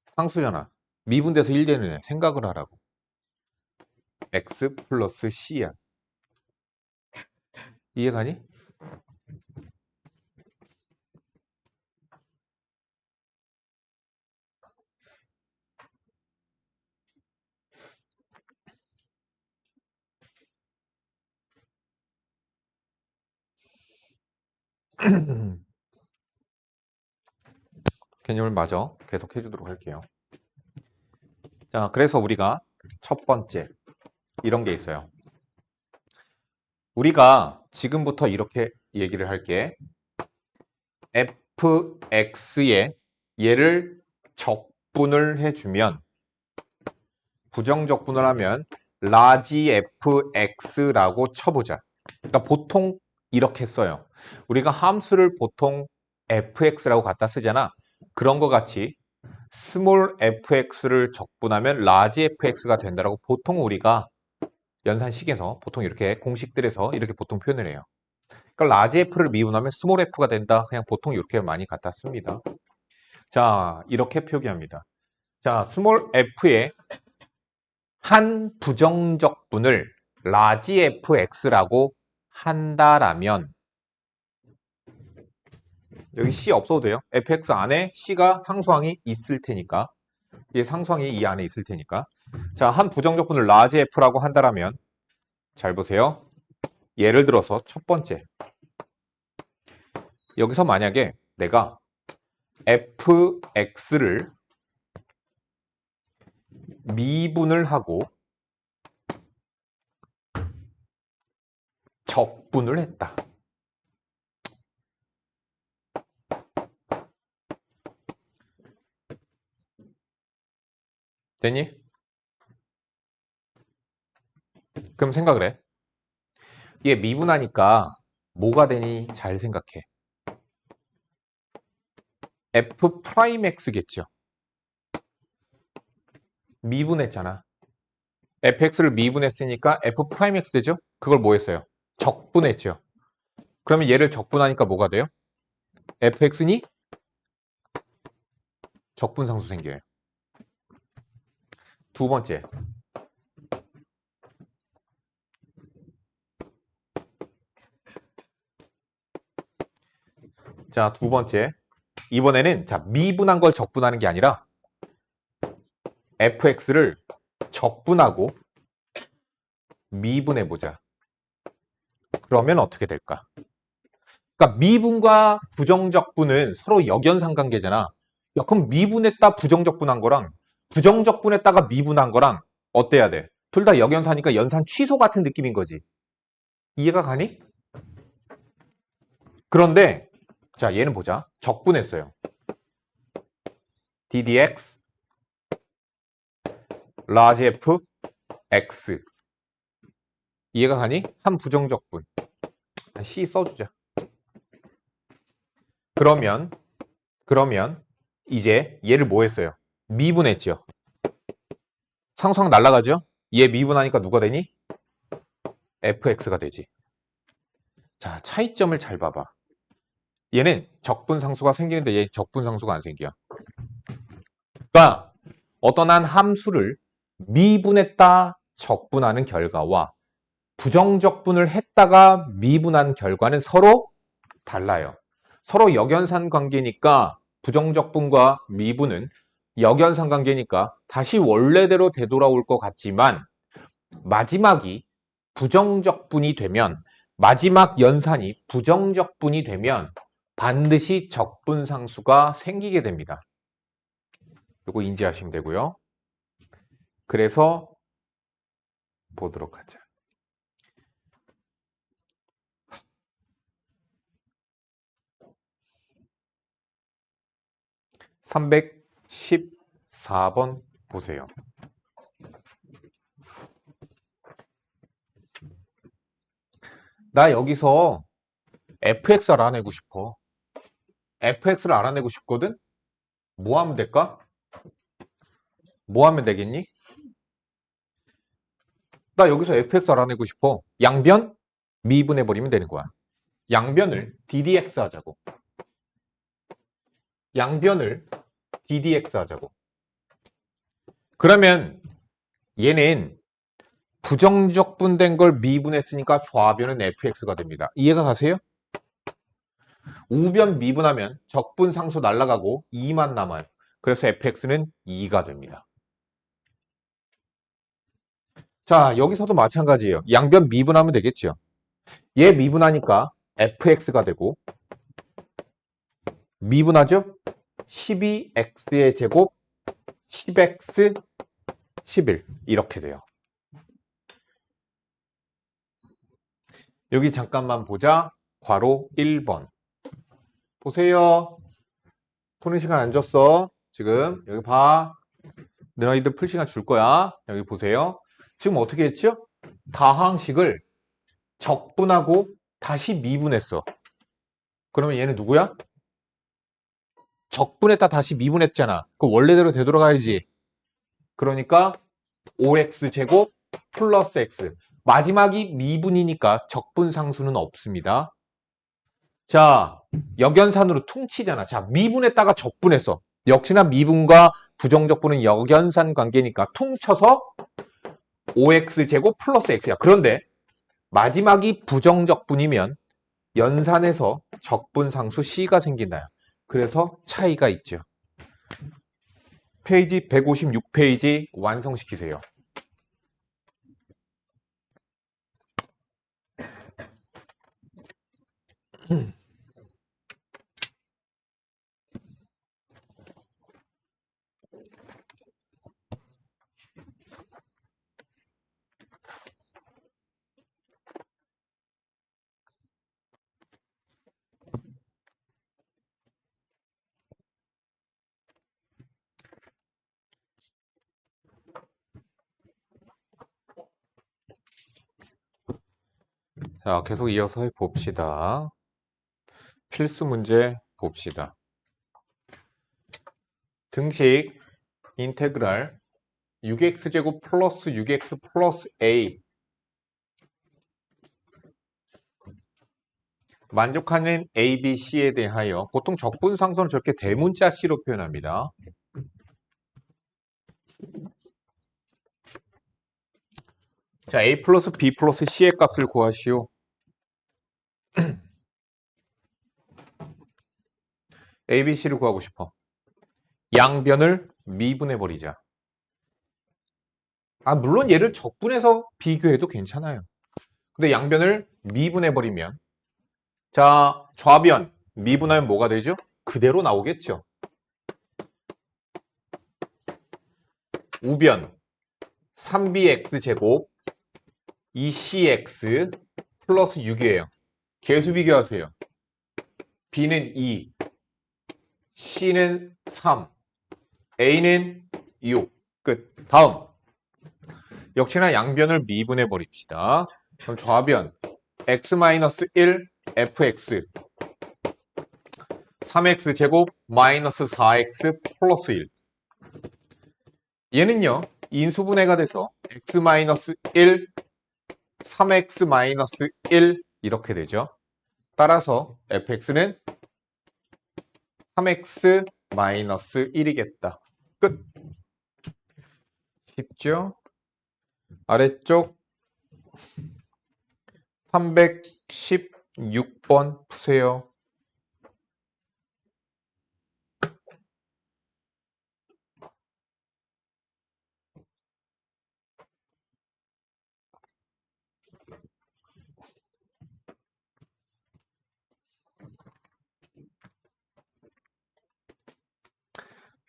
상수잖아. 미분돼서 1 되는 애. 생각을 하라고. x 플러스 c야. 이해가니? 개념을 마저 계속 해주도록 할게요. 자, 그래서 우리가 첫 번째 이런 게 있어요. 우리가 지금부터 이렇게 얘기를 할게. fx에 얘를 적분을 해주면, 부정적분을 하면 라지 fx라고 쳐보자. 그러니까 보통 이렇게 써요. 우리가 함수를 보통 fx라고 갖다 쓰잖아. 그런 거 같이 스몰 fx를 적분하면 라지 fx가 된다라고 보통 우리가 연산식에서 보통 이렇게 공식들에서 이렇게 보통 표현을 해요. 그러니까 라지 f를 미분하면 스몰 f가 된다. 그냥 보통 이렇게 많이 갖다 씁니다. 자, 이렇게 표기합니다. 자, 스몰 f의 한 부정적분을 라지 fx라고 한다라면, 여기 c 없어도 돼요. fx 안에 c가 상수항이 있을 테니까, 이 상수항이 이 안에 있을 테니까. 자, 한 부정적분을 라지 f라고 한다라면, 잘 보세요. 예를 들어서 첫 번째, 여기서 만약에 내가 fx를 미분을 하고 적분을 했다. 됐니? 그럼 생각을 해. 얘 미분하니까 뭐가 되니? 잘 생각해. f'x겠죠. 미분했잖아. fx를 미분했으니까 f'x 되죠? 그걸 뭐 했어요? 적분했죠. 그러면 얘를 적분하니까 뭐가 돼요? fx니 적분상수 생겨요. 두 번째. 자, 두 번째. 이번에는 자, 미분한 걸 적분하는 게 아니라 fx를 적분하고 미분해보자. 그러면 어떻게 될까? 그러니까 미분과 부정적분은 서로 역연상관계잖아. 야, 그럼 미분했다 부정적분한 거랑 부정적분했다가 미분한 거랑 어때야 돼? 둘 다 역연사니까 연산 취소 같은 느낌인 거지. 이해가 가니? 그런데 자, 얘는 보자. 적분했어요. ddx large f x. 이해가 가니? 한 부정적분. C 써주자. 그러면 이제 얘를 뭐 했어요? 미분했죠. 상수항 날라가죠? 얘 미분하니까 누가 되니? fx가 되지. 자, 차이점을 잘 봐봐. 얘는 적분상수가 생기는데 얘 적분상수가 안 생겨. 그러니까 어떤 한 함수를 미분했다 적분하는 결과와 부정적분을 했다가 미분한 결과는 서로 달라요. 서로 역연산 관계니까 부정적분과 미분은 역연산 관계니까 다시 원래대로 되돌아올 것 같지만 마지막이 부정적분이 되면, 마지막 연산이 부정적분이 되면 반드시 적분상수가 생기게 됩니다. 이거 인지하시면 되고요. 그래서 보도록 하자. (314번) 보세요. 나 여기서 fx를 알아내고 싶어. fx를 알아내고 싶거든? 뭐 하면 될까? 뭐 하면 되겠니? 나 여기서 fx 알아내고 싶어. 양변 미분해버리면 되는 거야. 양변을 ddx 하자고. 양변을 ddx 하자고. 그러면 얘는 부정적분된 걸 미분했으니까 좌변은 fx가 됩니다. 이해가 가세요? 우변 미분하면 적분 상수 날아가고 2만 남아요. 그래서 fx는 2가 됩니다. 자, 여기서도 마찬가지예요. 양변 미분하면 되겠죠. 얘 미분하니까 fx가 되고 미분하죠? 12x의 제곱 10x 11 이렇게 돼요. 여기 잠깐만 보자. 괄호 1번 보세요. 푸는 시간 안 줬어. 지금 여기 봐. 너희들 풀 시간 줄 거야. 여기 보세요. 지금 어떻게 했죠? 다항식을 적분하고 다시 미분했어. 그러면 얘는 누구야? 적분했다 다시 미분했잖아. 그 원래대로 되돌아가야지. 그러니까 5x 제곱 플러스 x. 마지막이 미분이니까 적분 상수는 없습니다. 자, 역연산으로 퉁치잖아. 자, 미분했다가 적분했어. 역시나 미분과 부정적분은 역연산 관계니까 퉁쳐서 5x 제곱 플러스 x야. 그런데 마지막이 부정적분이면 연산에서 적분상수 C가 생긴다요. 그래서 차이가 있죠. 페이지 156페이지 완성시키세요. 자, 계속 이어서 해봅시다. 필수 문제 봅시다. 등식 인테그랄 6x제곱 플러스 6x 플러스 a 만족하는 a, b, c에 대하여 보통 적분상수는 저렇게 대문자 c로 표현합니다. 자, a 플러스 b 플러스 c의 값을 구하시오. a, b, c를 구하고 싶어. 양변을 미분해버리자. 물론 얘를 적분해서 비교해도 괜찮아요. 근데 양변을 미분해버리면 자, 좌변 미분하면 뭐가 되죠? 그대로 나오겠죠. 우변 3bx제곱 2cx 플러스 6이에요. 계수 비교하세요. b는 2, c는 3, a는 6. 끝. 다음. 역시나 양변을 미분해 버립시다. 그럼 좌변 x-1 fx 3x 제곱 마이너스 4x 플러스 1. 얘는요. 인수분해가 돼서 x-1 3x-1 이렇게 되죠. 따라서 fx는 3x-1이겠다. 끝. 쉽죠? 아래쪽 316번 푸세요.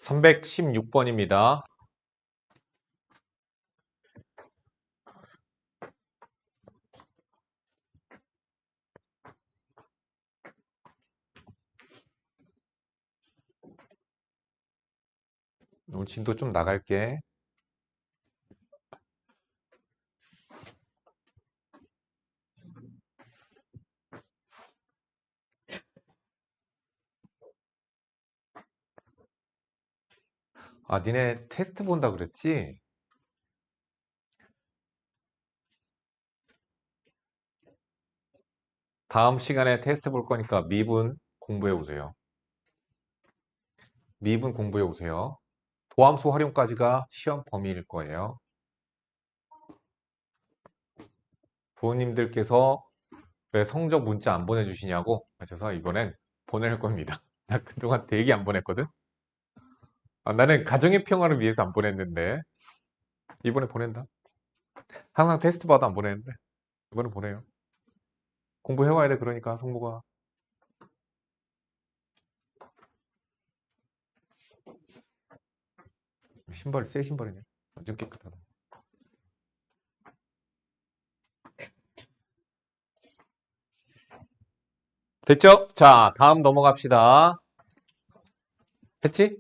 (316번입니다) 오늘 진도 좀 나갈게. 아, 니네 테스트 본다 그랬지? 다음 시간에 테스트 볼 거니까 미분 공부해 오세요. 미분 공부해 오세요. 도함수 활용까지가 시험 범위일 거예요. 부모님들께서 왜 성적 문자 안 보내주시냐고 하셔서 이번엔 보낼 겁니다. 나 그동안 되게 안 보냈거든? 아, 나는 가정의 평화를 위해서 안 보냈는데 이번에 보낸다. 항상 테스트 받아 안 보내는데 이번에 보내요. 공부해와야 돼. 그러니까 성모가. 신발 새 신발이네. 완전 깨끗하다. 됐죠? 자, 다음 넘어갑시다. 했지?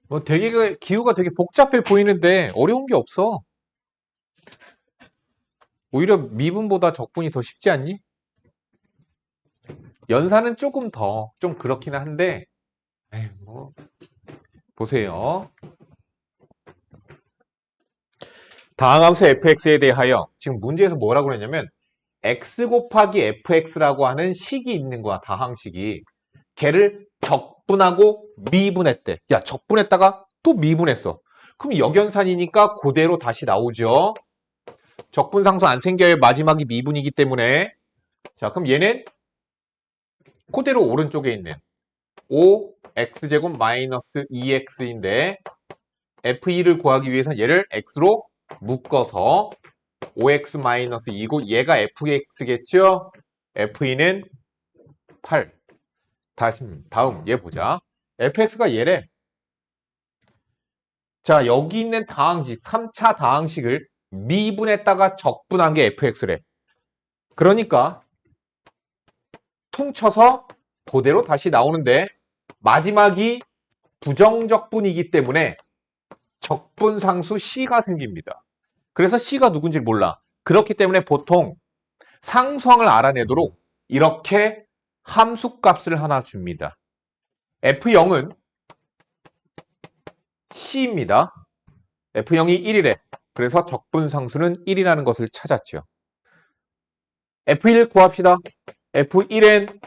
뭐 되게 기후가 되게 복잡해 보이는데 어려운 게 없어. 오히려 미분보다 적분이 더 쉽지 않니? 연산은 조금 더 좀 그렇긴 한데 에이, 뭐 보세요. 다항함수 fx에 대하여 지금 문제에서 뭐라고 그랬냐면 x 곱하기 fx라고 하는 식이 있는 거야. 다항식이. 걔를 적분하고 미분했대. 야, 적분했다가 또 미분했어. 그럼 역연산이니까 그대로 다시 나오죠. 적분상수 안 생겨야 마지막이 미분이기 때문에. 자, 그럼 얘는 그대로 오른쪽에 있는 5x제곱 마이너스 2x인데 f2를 구하기 위해서 얘를 x로 묶어서 5x 마이너스 2고 얘가 fx겠죠? f2는 8. 다음 얘 보자. fx가 얘래. 자, 여기 있는 다항식, 3차 다항식을 미분했다가 적분한 게 fx래. 그러니까 퉁쳐서 그대로 다시 나오는데 마지막이 부정적분이기 때문에 적분상수 C가 생깁니다. 그래서 C가 누군지 몰라. 그렇기 때문에 보통 상수항을 알아내도록 이렇게 함수값을 하나 줍니다. F0은 C입니다. F0이 1이래. 그래서 적분상수는 1이라는 것을 찾았죠. F1 구합시다. F1은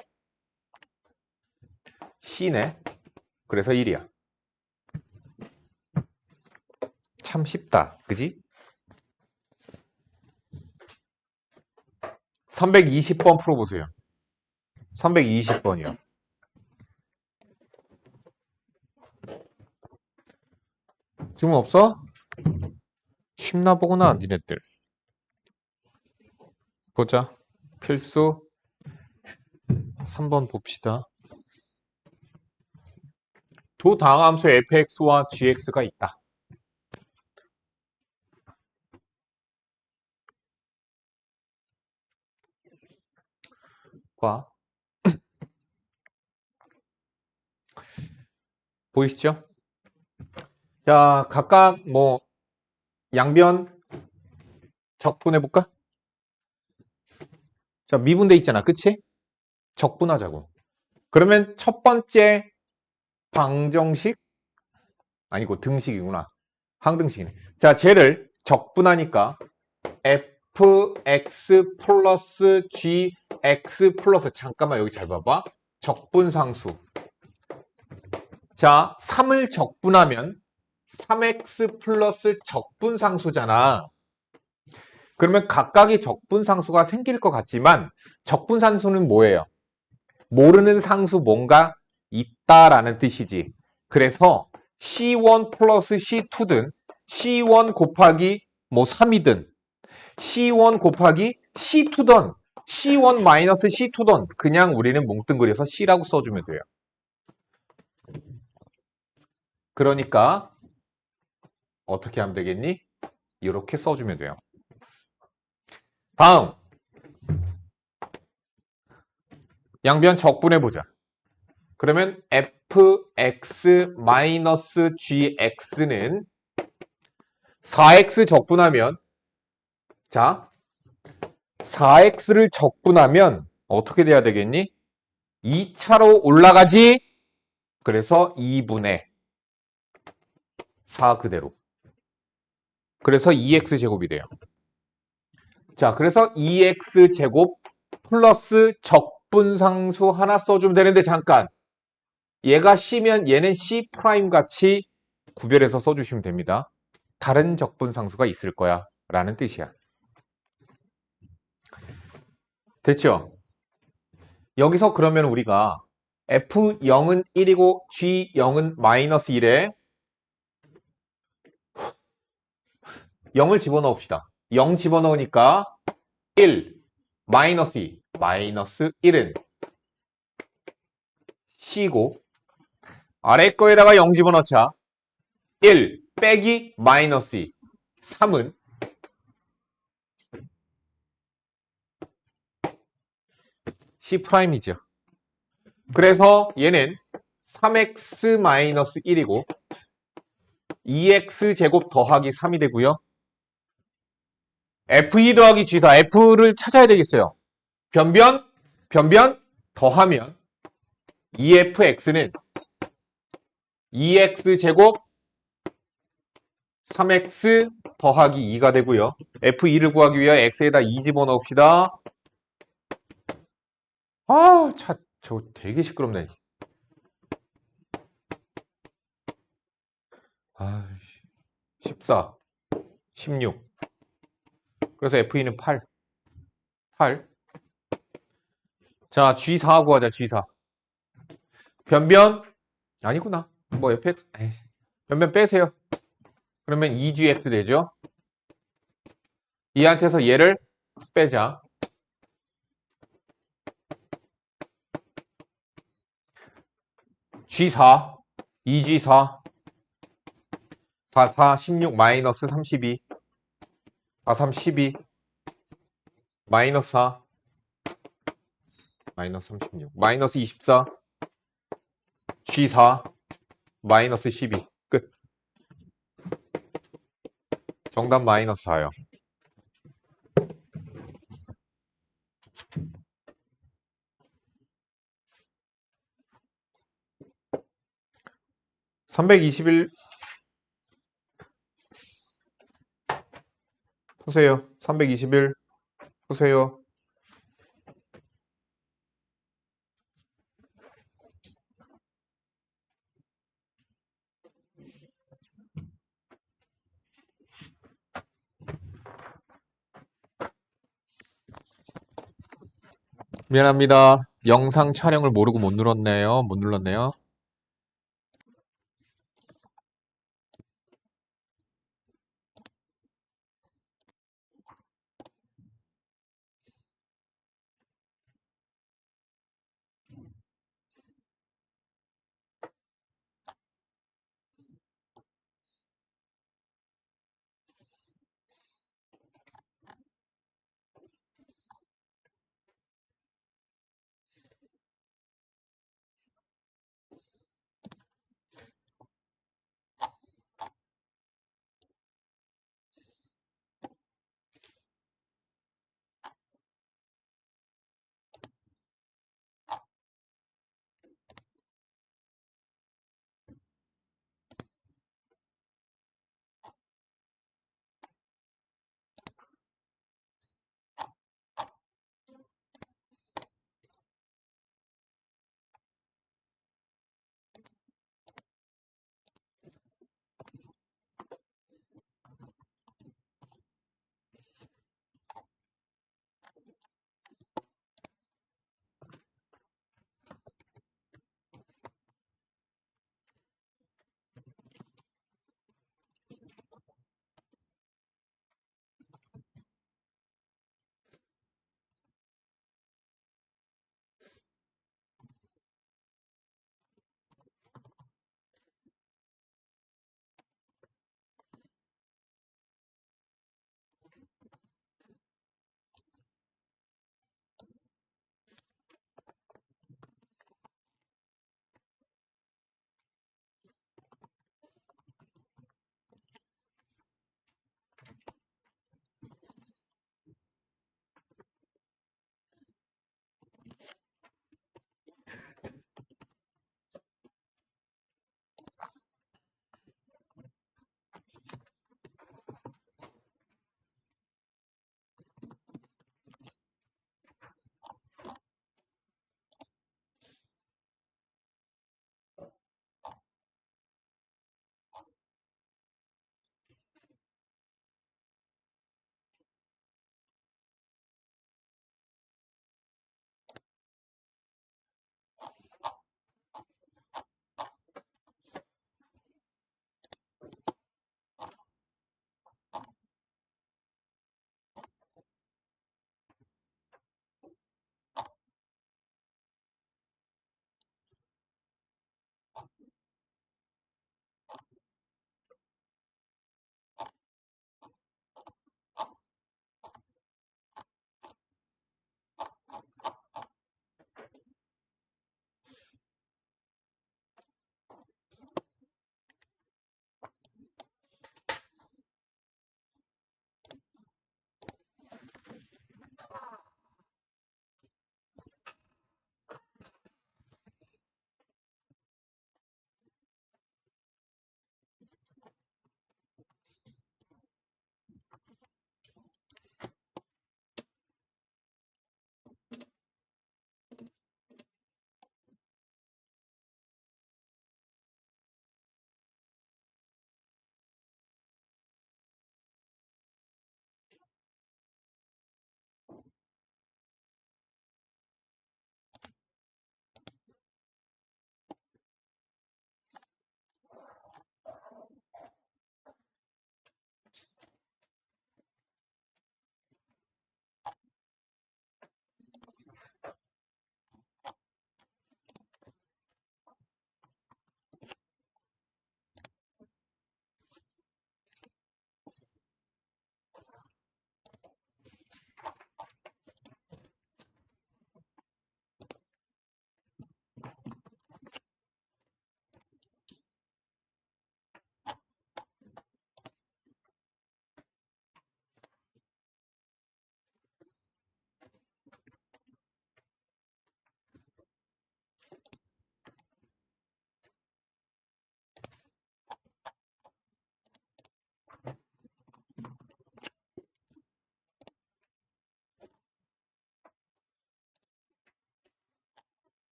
C네. 그래서 1이야. 참 쉽다. 그지? 320번 풀어보세요. 320번이요. 질문 없어? 쉽나 보구나, 니네들. 보자. 필수 3번 봅시다. 두 다항함수 fx와 gx가 있다. 과 보이시죠? 자, 각각 뭐 양변 적분해 볼까? 자, 미분돼 있잖아. 그치? 적분하자고. 그러면 첫 번째 방정식 아니고 등식이구나. 항등식이네. 자, 쟤를 적분하니까 fx 플러스 gx 플러스 잠깐만 여기 잘 봐봐. 적분상수. 자, 3을 적분하면 3x 플러스 적분상수잖아. 그러면 각각의 적분상수가 생길 것 같지만 적분상수는 뭐예요? 모르는 상수 뭔가 있다라는 뜻이지. 그래서 C1 플러스 C2든 C1 곱하기 뭐 3이든 C1 곱하기 C2든 C1 마이너스 C2든 그냥 우리는 뭉뚱그려서 C라고 써주면 돼요. 그러니까 어떻게 하면 되겠니? 이렇게 써주면 돼요. 다음 양변 적분해보자. 그러면 fx-gx는 4x 적분하면 자 4x를 적분하면 어떻게 돼야 되겠니? 2차로 올라가지. 그래서 2분의 4 그대로. 그래서 2x제곱이 돼요. 자, 그래서 2x제곱 플러스 적분상수 하나 써주면 되는데 잠깐. 얘가 C면 얘는 C 프라임 같이 구별해서 써주시면 됩니다. 다른 적분상수가 있을 거야 라는 뜻이야. 됐죠? 여기서 그러면 우리가 F0은 1이고 G0은 마이너스 1에 0을 집어넣읍시다. 0 집어넣으니까 1, 마이너스 2, 마이너스 1은 C고 아래 거에다가 0 집어넣자. 1 빼기 마이너스 2, 3은 C'이죠. 그래서 얘는 3x-1이고 2x제곱 더하기 3이 되고요. F2 더하기 G4, F를 찾아야 되겠어요. 변변 더하면 2fx는 2x제곱 3x 더하기 2가 되고요. F2를 구하기 위해 x에다 2 집어넣읍시다. 아, 저 되게 시끄럽네. 아, 14, 16. 그래서 F2는 8. 자, G4 구하자, G4. 변변? 아니구나. 뭐 fx, 에이. 변변 빼세요. 그러면 2gx 되죠? 이한테서 얘를 빼자. G4, 2G4, 4, 4, 16, 마이너스 32, 4, 3, 12, 마이너스 4, 마이너스 36, 마이너스 24, G4, 마이너스 12. 끝. 정답 마이너스 4요. (321) 푸세요. 321 푸세요. 미안합니다. 영상 촬영을 모르고 못 눌렀네요. 못 눌렀네요.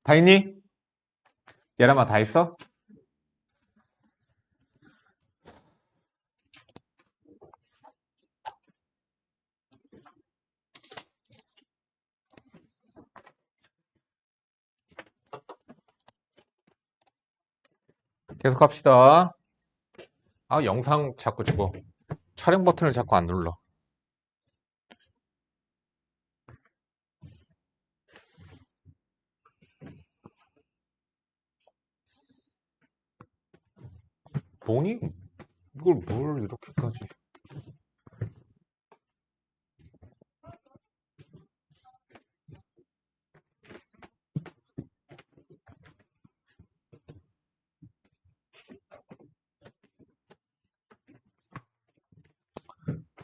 다 했니? 얘람아 다 했어? 계속 합시다. 아, 영상 자꾸 저거 촬영 버튼을 자꾸 안 눌러. 뭐니? 이걸 뭘 이렇게까지.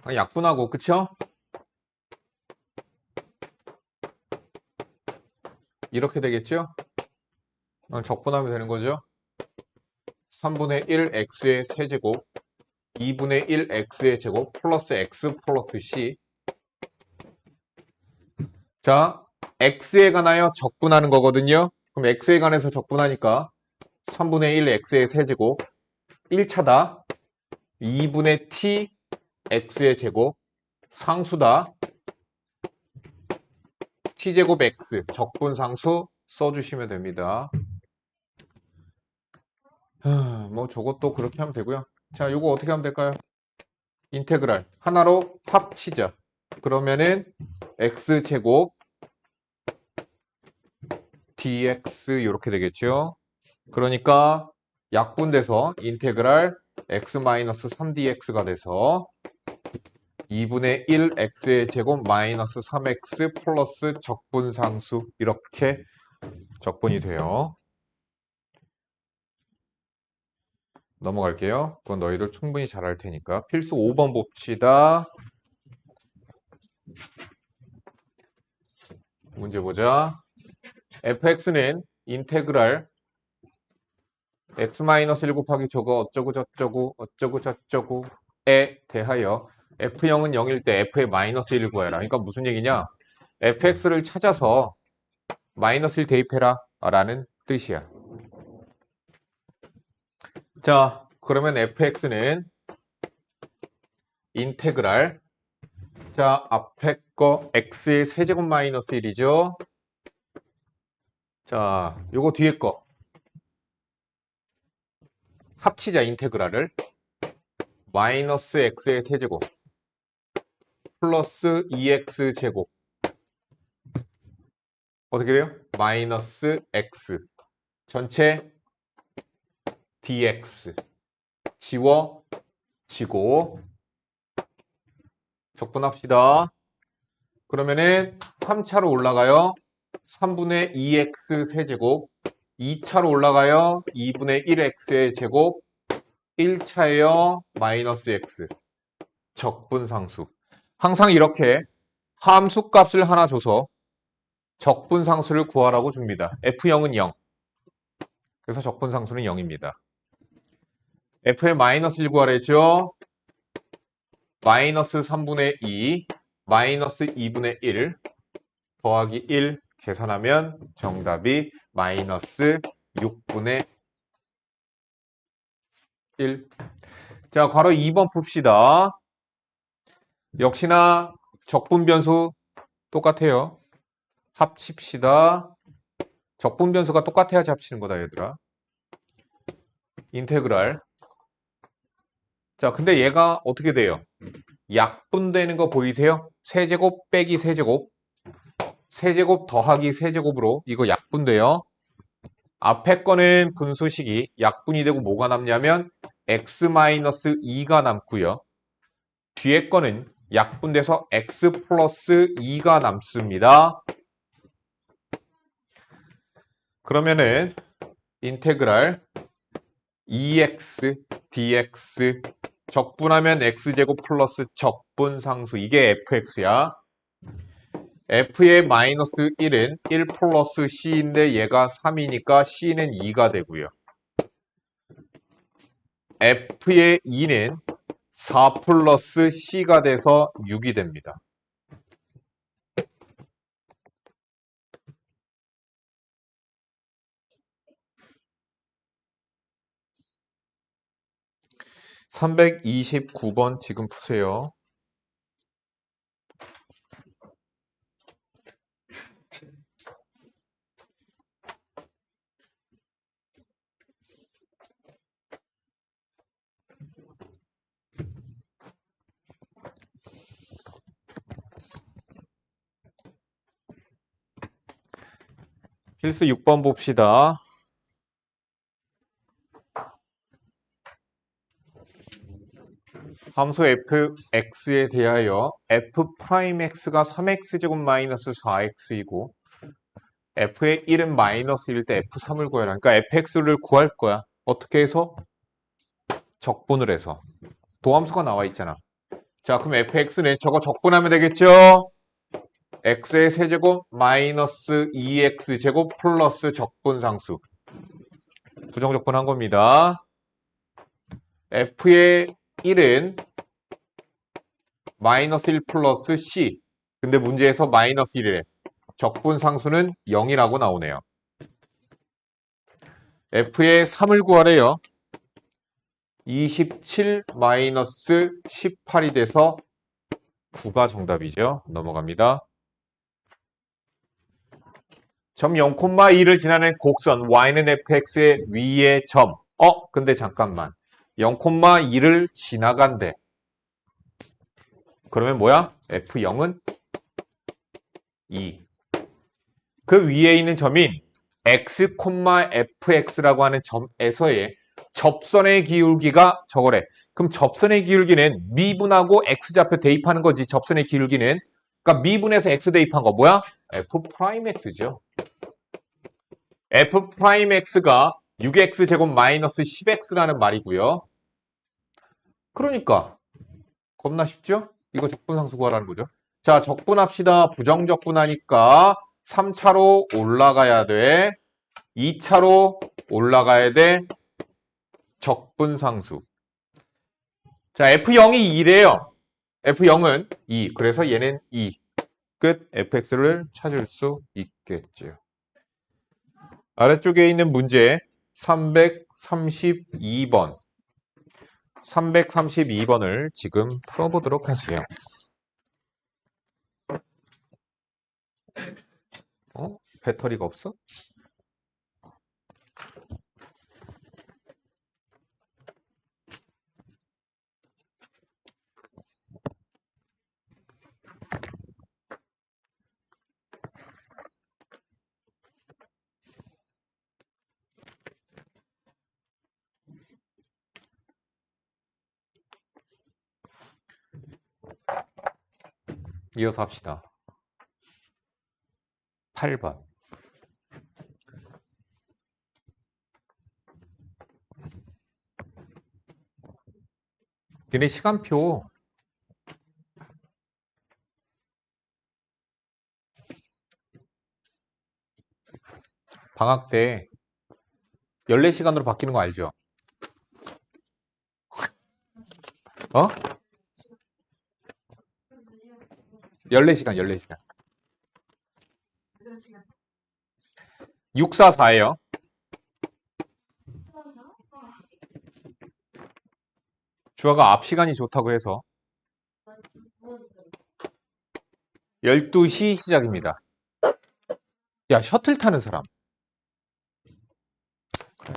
아, 약분하고, 그쵸? 이렇게 되겠죠? 적분하면 되는 거죠? 3분의 1 x의 세제곱 2분의 1 x의 제곱 플러스 x 플러스 c. 자, x에 관하여 적분하는 거거든요. 그럼 x에 관해서 적분하니까 3분의 1 x의 세제곱 1차다. 2분의 t x의 제곱 상수다. t제곱 x 적분상수 써주시면 됩니다. 뭐 저것도 그렇게 하면 되고요. 자, 요거 어떻게 하면 될까요? 인테그랄 하나로 합치자. 그러면은 x제곱 dx 이렇게 되겠죠. 그러니까 약분돼서 인테그랄 x-3dx가 돼서 2분의 1 x의 제곱 마이너스 3x 플러스 적분상수 이렇게 적분이 돼요. 넘어갈게요. 그건 너희들 충분히 잘 알 테니까. 필수 5번 봅시다. 문제 보자. fx는 인테그랄 x-1 곱하기 저거 어쩌고 저쩌고 어쩌고 저쩌고에 대하여 f0은 0일 때 f의 마이너스 1을 구해라. 그러니까 무슨 얘기냐? fx를 찾아서 마이너스 1 대입해라 라는 뜻이야. 자, 그러면 fx는 인테그랄, 자, 앞에 거 x의 세제곱 마이너스 1이죠. 자, 요거 뒤에 거 합치자. 인테그랄을 마이너스 x의 세제곱 플러스 2x 제곱 어떻게 돼요? 마이너스 x 전체 dx 지워지고 적분합시다. 그러면은 3차로 올라가요. 3분의 2x 세제곱 2차로 올라가요. 2분의 1x의 제곱 1차에요. 마이너스 x 적분상수. 항상 이렇게 함수 값을 하나 줘서 적분상수를 구하라고 줍니다. f0은 0. 그래서 적분상수는 0입니다. f의 마이너스 1 구하라 했죠. 마이너스 3분의 2 마이너스 2분의 1 더하기 1 계산하면 정답이 마이너스 6분의 1. 자, 괄호 2번 풉시다. 역시나 적분 변수 똑같아요. 합칩시다. 적분 변수가 똑같아야지 합치는 거다, 얘들아. 인테그랄. 자, 근데 얘가 어떻게 돼요? 약분되는 거 보이세요? 세제곱 빼기 세제곱. 세제곱 더하기 세제곱으로 이거 약분돼요. 앞에 거는 분수식이 약분이 되고 뭐가 남냐면 x-2가 남고요. 뒤에 거는 약분돼서 x 플러스 2가 남습니다. 그러면은 인테그랄 2x dx 적분하면 x제곱 플러스 적분상수 이게 fx야. f의 마이너스 1은 1 플러스 c인데 얘가 3이니까 c는 2가 되고요. f의 2는 4 플러스 c가 돼서 6이 됩니다. 329번 지금 푸세요. 필수 6번 봅시다. 함수 fx에 대하여 f'x가 3x제곱 마이너스 4x이고 f의 1은 마이너스 1일 때 f3을 구해라. 그러니까 fx를 구할 거야. 어떻게 해서? 적분을 해서. 도함수가 나와 있잖아. 자, 그럼 fx는 저거 적분하면 되겠죠? x의 세제곱 마이너스 2x제곱 플러스 적분상수. 부정적분한 겁니다. f의 1은 마이너스 1 플러스 c. 근데 문제에서 마이너스 1이래. 적분상수는 0이라고 나오네요. f의 3을 구하래요. 27 마이너스 18이 돼서 9가 정답이죠. 넘어갑니다. 점 0,2를 지나는 곡선 y는 fx의 위의 점. 근데 잠깐만. 0,2를 지나간대. 그러면 뭐야? f0은 2. 그 위에 있는 점인 x, fx라고 하는 점에서의 접선의 기울기가 저거래. 그럼 접선의 기울기는 미분하고 x좌표 대입하는 거지. 접선의 기울기는. 그러니까 미분해서 x 대입한 거 뭐야? f'x죠. f'x가 6x제곱 마이너스 10x라는 말이고요. 그러니까 겁나 쉽죠? 이거 적분상수 구하라는 거죠. 자, 적분합시다. 부정적분하니까 3차로 올라가야 돼. 2차로 올라가야 돼. 적분상수. 자, F0이 2래요. F0은 2. 그래서 얘는 2. 끝. fx를 찾을 수 있겠죠. 아래쪽에 있는 문제 332번. 332번을 지금 풀어보도록 하세요. 배터리가 없어? 이어서 합시다. 8번. 니네 시간표 방학 때 14시간으로 바뀌는 거 알죠? 14시간, 14시간. 644예요. 주아가 앞 시간이 좋다고 해서 12시 시작입니다. 야, 셔틀 타는 사람. 그래.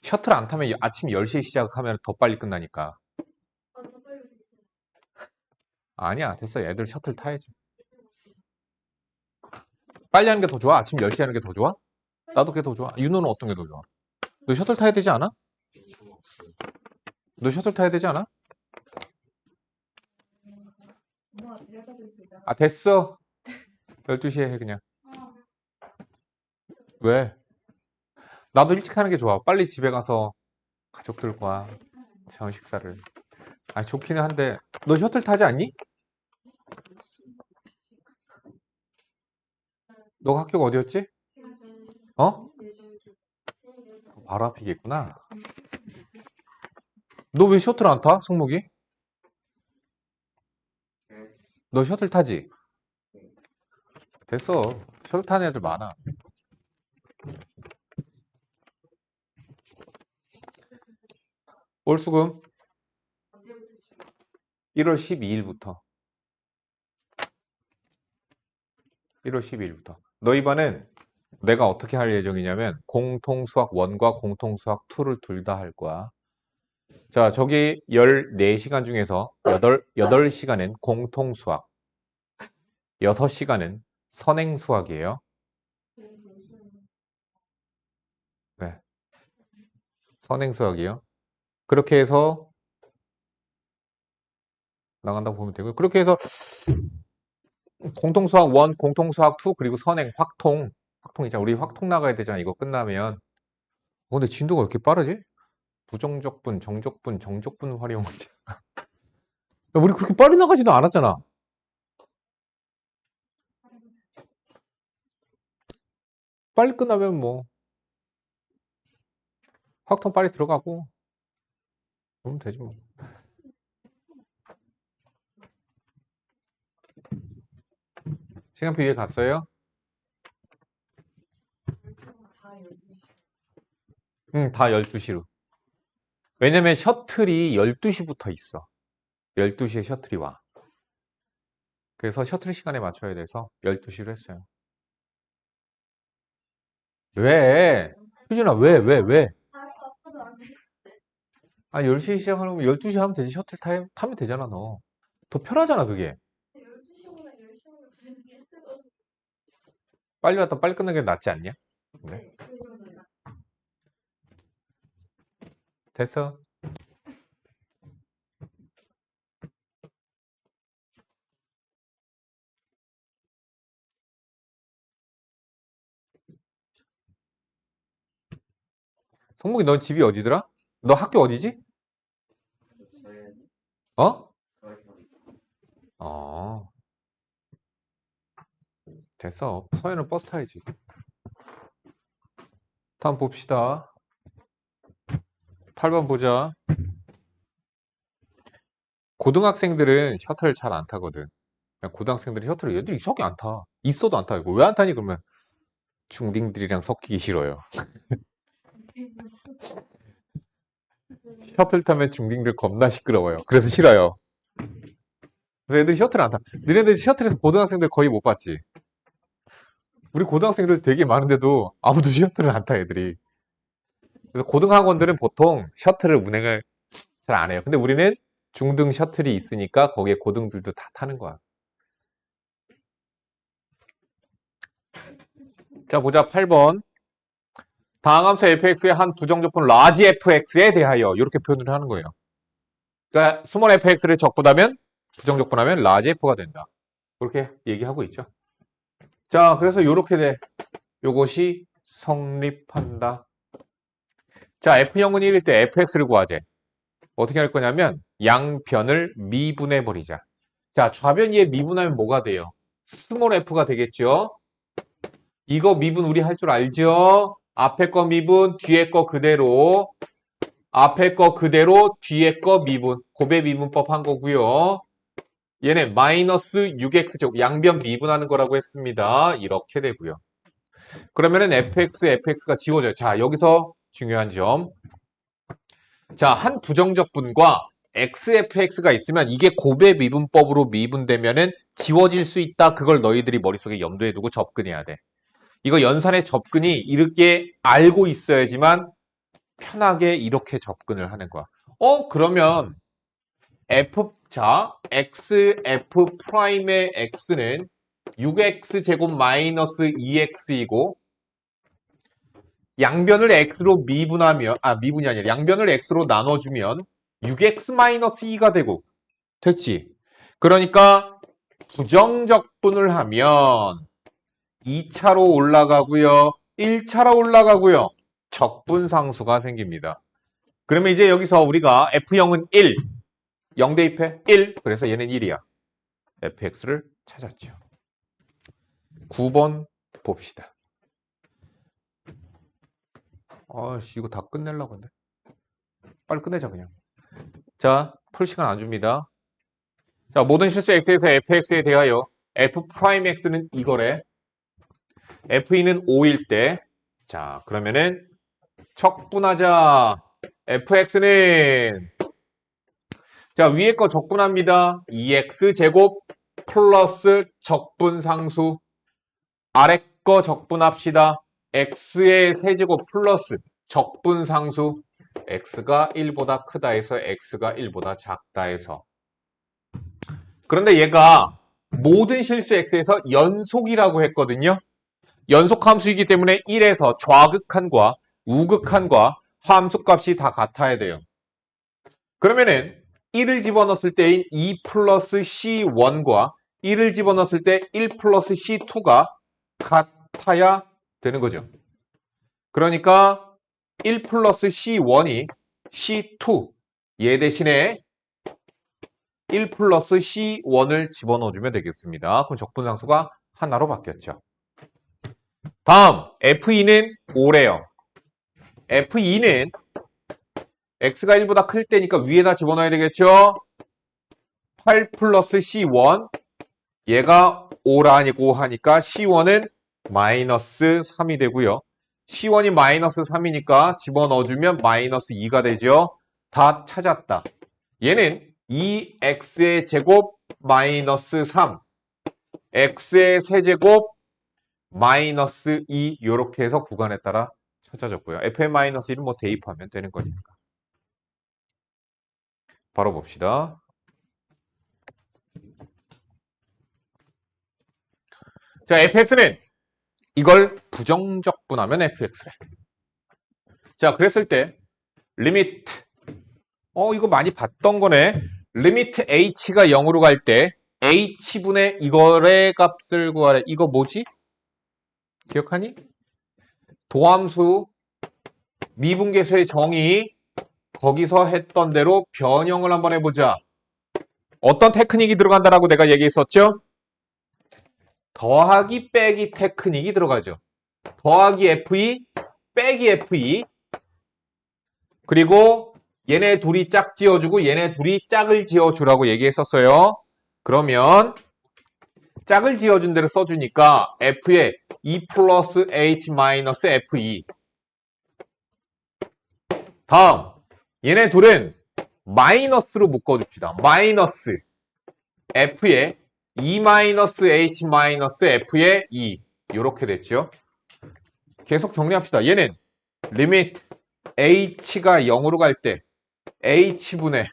셔틀 안 타면 아침 10시에 시작하면 더 빨리 끝나니까. 아니야, 됐어. 애들 셔틀 타야지. 빨리 하는 게 더 좋아? 아침 10시 하는 게 더 좋아? 나도 그게 더 좋아. 윤호는 어떤 게 더 좋아? 너 셔틀 타야 되지 않아? 너 셔틀 타야 되지 않아? 아, 됐어. 12시에 해, 그냥. 왜? 나도 일찍 하는 게 좋아. 빨리 집에 가서 가족들과 저녁 식사를. 아, 좋기는 한데. 너 셔틀 타지 않니? 너 학교가 어디였지? 바로 앞이겠구나. 너 왜 셔틀 안 타? 승목이? 너 셔틀 타지? 됐어. 셔틀 타는 애들 많아. 올수금 1월 12일부터. 1월 12일부터. 너희 반은 내가 어떻게 할 예정이냐면 공통수학 1과 공통수학 2를 둘 다 할 거야. 자, 저기 14시간 중에서 8시간은 공통수학, 6시간은 선행수학이에요. 네, 선행수학이요. 그렇게 해서 나간다고 보면 되고요. 그렇게 해서 공통수학 1, 공통수학 2, 그리고 선행, 확통이잖아. 우리 확통 나가야 되잖아. 이거 끝나면. 근데 진도가 왜 이렇게 빠르지? 부정적분, 정적분, 정적분 활용 문제. 야, 우리 그렇게 빨리 나가지도 않았잖아. 빨리 끝나면 뭐 확통 빨리 들어가고 그러면 되지 뭐. 시간표 이해 갔어요? 응, 다 12시로. 왜냐면 셔틀이 12시부터 있어. 12시에 셔틀이 와. 그래서 셔틀 시간에 맞춰야 돼서 12시로 했어요. 왜? 효진아, 왜? 아, 10시에 시작하면 12시 하면 되지. 셔틀 타면 되잖아, 너. 더 편하잖아, 그게. 빨리 왔다 빨리 끝나는 게 낫지 않냐? 네. 됐어. 성목이 너 집이 어디더라? 너 학교 어디지? 어? 어, 됐어. 서해는 버스 타야지. 다음 봅시다. 8번 보자. 고등학생들은 셔틀 잘 안 타거든. 그냥 고등학생들이 셔틀을 얘들 이상하게 안 타. 있어도 안 타. 이거 왜 안 타니? 그러면 중딩들이랑 섞이기 싫어요. 셔틀 타면 중딩들 겁나 시끄러워요. 그래서 싫어요. 그래서 애들이 셔틀 안 타. 너네들 셔틀에서 고등학생들 거의 못 봤지? 우리 고등학생들 되게 많은데도 아무도 셔틀을 안 타, 애들이. 그래서 고등학원들은 보통 셔틀을 운행을 잘 안 해요. 근데 우리는 중등 셔틀이 있으니까 거기에 고등들도 다 타는 거야. 자, 보자. 8번. 다항함수 fx의 한 부정적분 라지 fx에 대하여 이렇게 표현을 하는 거예요. 그러니까 스몰 fx를 적분하면 부정적분하면 라지 f가 된다. 그렇게 얘기하고 있죠. 자, 그래서 이렇게 돼. 요것이 성립한다. 자, f형은 1일 때 fx를 구하재. 어떻게 할 거냐면 양변을 미분해 버리자. 자, 좌변 이에 미분하면 뭐가 돼요? 스몰 f가 되겠죠. 이거 미분 우리 할 줄 알죠? 앞에 거 미분, 뒤에 거 그대로. 앞에 거 그대로, 뒤에 거 미분. 곱의 미분법 한 거고요. 얘는 마이너스 6x제곱, 양변 미분하는 거라고 했습니다. 이렇게 되고요. 그러면은 fx가 지워져요. 자, 여기서 중요한 점. 자, 한 부정적분과 xfx가 있으면 이게 곱의 미분법으로 미분되면은 지워질 수 있다. 그걸 너희들이 머릿속에 염두에 두고 접근해야 돼. 이거 연산의 접근이 이렇게 알고 있어야지만 편하게 이렇게 접근을 하는 거야. 그러면 xf 프라임의 x는 6x제곱 마이너스 2x이고 양변을 x로 미분하면 미분이 아니라 양변을 x로 나눠주면 6x 마이너스 2가 되고 됐지? 그러니까 부정적분을 하면 2차로 올라가고요. 1차로 올라가고요. 적분상수가 생깁니다. 그러면 이제 여기서 우리가 F형은 1, 0 대입해 1, 그래서 얘는 1이야. fx를 찾았죠. 9번 봅시다. 아씨, 이거 다 끝내려고 했는데. 빨리 끝내자 그냥. 자, 풀 시간 안 줍니다. 자, 모든 실수 x에서 fx에 대하여 f'x는 이거래. fe는 5일 때. 자, 그러면은 척분하자. fx는 자, 위에 거 적분합니다. 2x제곱 플러스 적분상수. 아래 거 적분합시다. x의 세제곱 플러스 적분상수. x가 1보다 크다 해서 x가 1보다 작다 해서. 그런데 얘가 모든 실수 x에서 연속이라고 했거든요. 연속함수이기 때문에 1에서 좌극한과 우극한과 함수값이 다 같아야 돼요. 그러면은 1을 집어넣었을 때인 2 플러스 C1과 1을 집어넣었을 때 1 플러스 C2가 같아야 되는 거죠. 그러니까 1 플러스 C1이 C2, 얘 대신에 1 플러스 C1을 집어넣어주면 되겠습니다. 그럼 적분상수가 하나로 바뀌었죠. 다음 F2는 5래요. F2는 x가 1보다 클 때니까 위에다 집어넣어야 되겠죠? 8 플러스 C1 얘가 5라고 하니까 C1은 마이너스 3이 되고요. C1이 마이너스 3이니까 집어넣어주면 마이너스 2가 되죠. 다 찾았다. 얘는 2x의 제곱 마이너스 3 x의 세제곱 마이너스 2 이렇게 해서 구간에 따라 찾아졌고요. fn-1은 뭐 대입하면 되는 거니까. 바로 봅시다. 자, fx는 이걸 부정적분하면 fx래. 자, 그랬을 때 리미트 이거 많이 봤던 거네. 리미트 h가 0으로 갈 때 h분의 이거의 값을 구하래. 이거 뭐지? 기억하니? 도함수 미분계수의 정의 거기서 했던 대로 변형을 한번 해보자. 어떤 테크닉이 들어간다라고 내가 얘기했었죠? 더하기 빼기 테크닉이 들어가죠. 더하기 F2 빼기 F2 그리고 얘네 둘이 짝 지어주고 얘네 둘이 짝을 지어주라고 얘기했었어요. 그러면 짝을 지어준 대로 써주니까 F에 2 플러스 H 마이너스 F2 다음 얘네 둘은 마이너스로 묶어줍시다. 마이너스 F에 2 마이너스 H 마이너스 F의 2 이렇게 됐죠. 계속 정리합시다. 얘는 리미트 H가 0으로 갈 때 H분의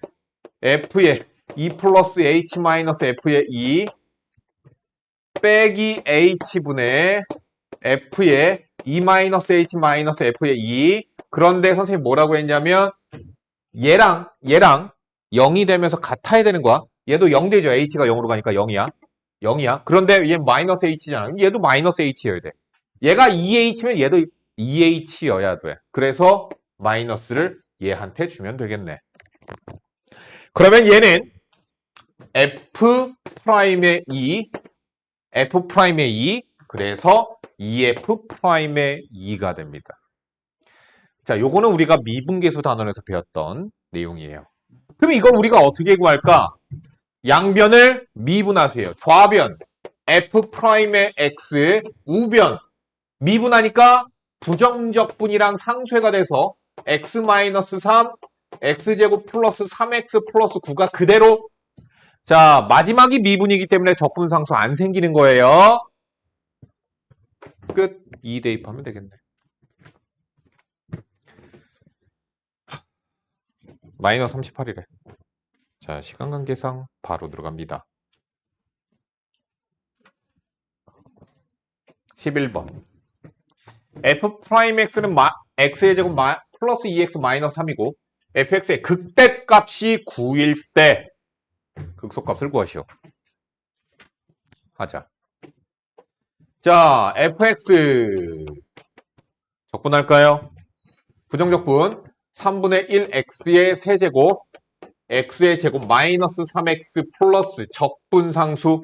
F의 2 플러스 H 마이너스 F의 2 빼기 H분의 F의 2 마이너스 H 마이너스 F의 2 그런데 선생님이 뭐라고 했냐면 얘랑 0이 되면서 같아야 되는 거야. 얘도 0 되죠. H가 0으로 가니까 0이야. 0이야. 그런데 얘 마이너스 H잖아. 얘도 마이너스 H여야 돼. 얘가 2H면 얘도 2H여야 돼. 그래서 마이너스를 얘한테 주면 되겠네. 그러면 얘는 F'의 2, F'의 2, 그래서 2F'의 2가 됩니다. 자, 요거는 우리가 미분계수 단원에서 배웠던 내용이에요. 그럼 이걸 우리가 어떻게 구할까? 양변을 미분하세요. 좌변 F'의 X, 우변 미분하니까 부정적분이랑 상쇄가 돼서 X-3, X제곱 플러스 3X 플러스 9가 그대로 자, 마지막이 미분이기 때문에 적분상수 안 생기는 거예요. 끝. 2 대입하면 되겠네. 마이너스 38이래. 자, 시간 관계상 바로 들어갑니다. 11번. F'X는 X의 제곱 플러스 2X 마이너스 3이고 fx의 극대값이 9일 때 극소값을 구하시오. 하자. 자, fx 적분할까요? 부정적분 3분의 1 x의 세제곱 x의 제곱 마이너스 3x 플러스 적분상수.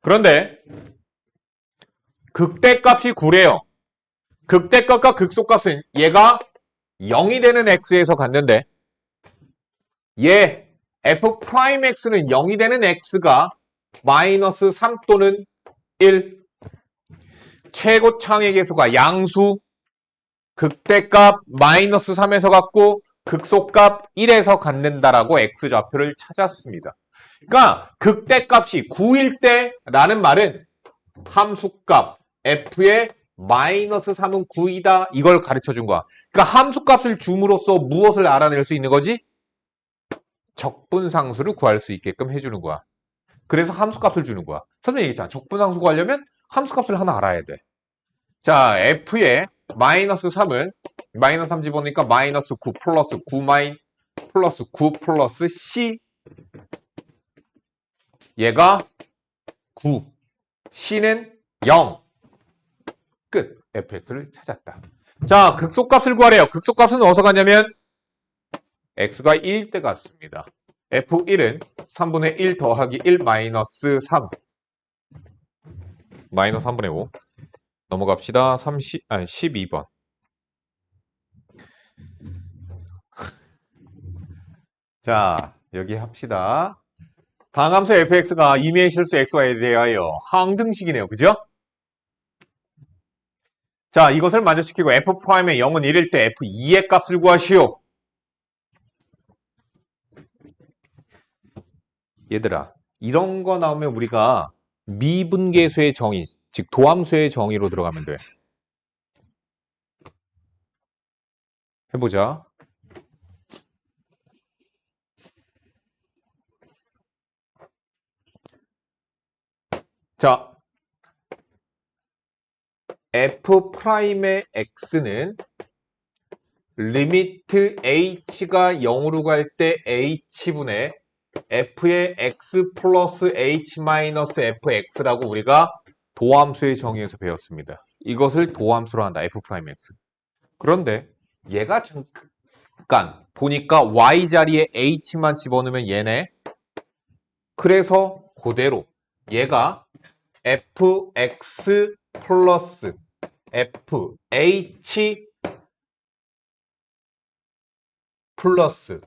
그런데 극대값이 9래요. 극대값과 극소값은 얘가 0이 되는 x에서 갔는데 얘 f'x는 0이 되는 x가 마이너스 3 또는 1 최고창의 계수가 양수 극대값 마이너스 3에서 갔고 극소값 1에서 갖는다라고 x좌표를 찾았습니다. 그러니까 극대값이 9일 때라는 말은 함수값 f의 마이너스 3은 9이다. 이걸 가르쳐 준 거야. 그러니까 함수값을 줌으로써 무엇을 알아낼 수 있는 거지? 적분상수를 구할 수 있게끔 해주는 거야. 그래서 함수값을 주는 거야. 선생님 얘기했잖아. 적분상수 구하려면 함수값을 하나 알아야 돼. 자, f의 마이너스 3은 마이너스 3 집어넣으니까 마이너스 9 플러스 9 플러스 9 플러스 c 얘가 9 c는 0 끝. fx를 찾았다. 자, 극소값을 구하래요. 극소값은 어디서 가냐면 x가 1일 때 같습니다. f1은 3분의 1 더하기 1 마이너스 3 마이너스 3분의 5 넘어갑시다. 12번. 자, 여기 합시다. 다항함수 fx가 임의의 실수 xy에 대하여 항등식이네요. 그죠? 자, 이것을 만족시키고 f'의 0은 1일 때 f2의 값을 구하시오. 얘들아, 이런 거 나오면 우리가 미분계수의 정의, 즉 도함수의 정의로 들어가면 돼. 해보자. 자, f'의 x는 리미트 h가 0으로 갈 때 h분의 f의 x 플러스 h 마이너스 fx라고 우리가 도함수의 정의에서 배웠습니다. 이것을 도함수로 한다. f'x. 그런데 얘가 잠깐 보니까 y 자리에 h만 집어넣으면 얘네. 그래서 그대로 얘가 fx 플러스 fh 플러스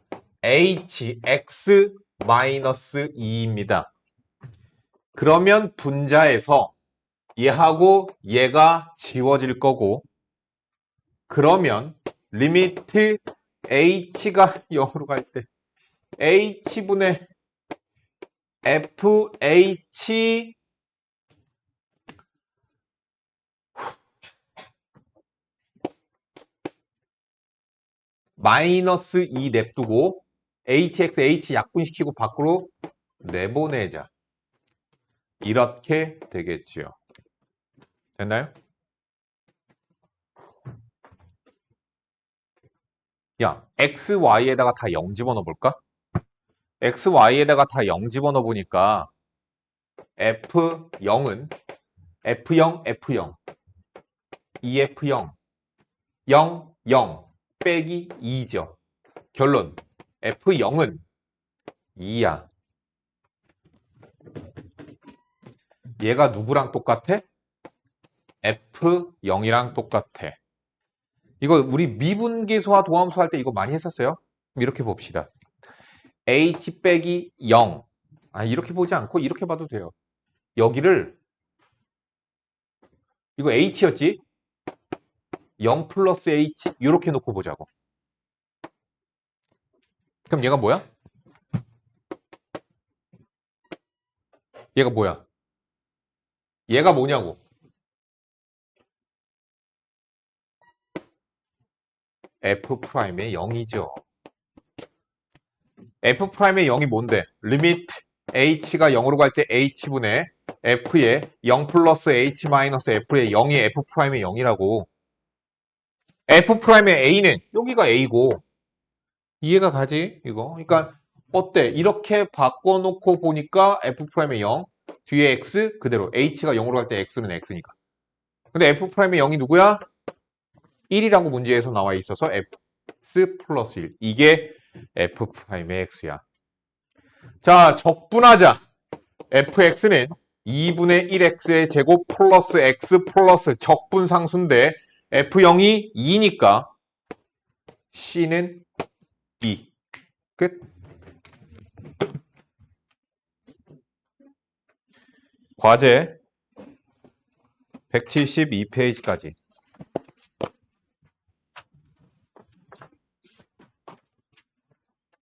hx 마이너스 2입니다. 그러면 분자에서 얘하고 얘가 지워질 거고, 그러면 리미트 h가 0으로 갈 때 h분의 fh 마이너스 2 냅두고 hx, h 약분시키고 밖으로 내보내자. 이렇게 되겠죠. 됐나요? 야, x, y에다가 다 0 집어넣어 볼까? x, y에다가 다 0 집어넣어 보니까 f0은 f0, f0, 2f0, 0, 0 빼기 2죠. 결론 f0은 2야. 얘가 누구랑 똑같아? f0이랑 똑같아. 이거 우리 미분계수와 도함수 할 때 이거 많이 했었어요. 이렇게 봅시다. h 빼기 0. 이렇게 보지 않고 이렇게 봐도 돼요. 여기를 이거 h였지? 0 플러스 h 이렇게 놓고 보자고. 그럼 얘가 뭐야? 얘가 뭐야? 얘가 뭐냐고. f'의 0이죠. f'의 0이 뭔데? 리미트 h가 0으로 갈 때 h분의 f의 0 플러스 h 마이너스 f의 0이 f'의 0이라고. f'의 a는 여기가 a고 이해가 가지? 이거. 그러니까 어때? 이렇게 바꿔놓고 보니까 f'의 0 뒤에 x 그대로 h가 0으로 갈 때 x는 x니까. 근데 f'의 0이 누구야? 1이라고 문제에서 나와 있어서 x 플러스 1. 이게 f'의 x야. 자, 적분하자. fx는 2분의 1x의 제곱 플러스 x 플러스 적분상수인데 f0이 2니까 c는 2. 끝. 과제 172페이지까지.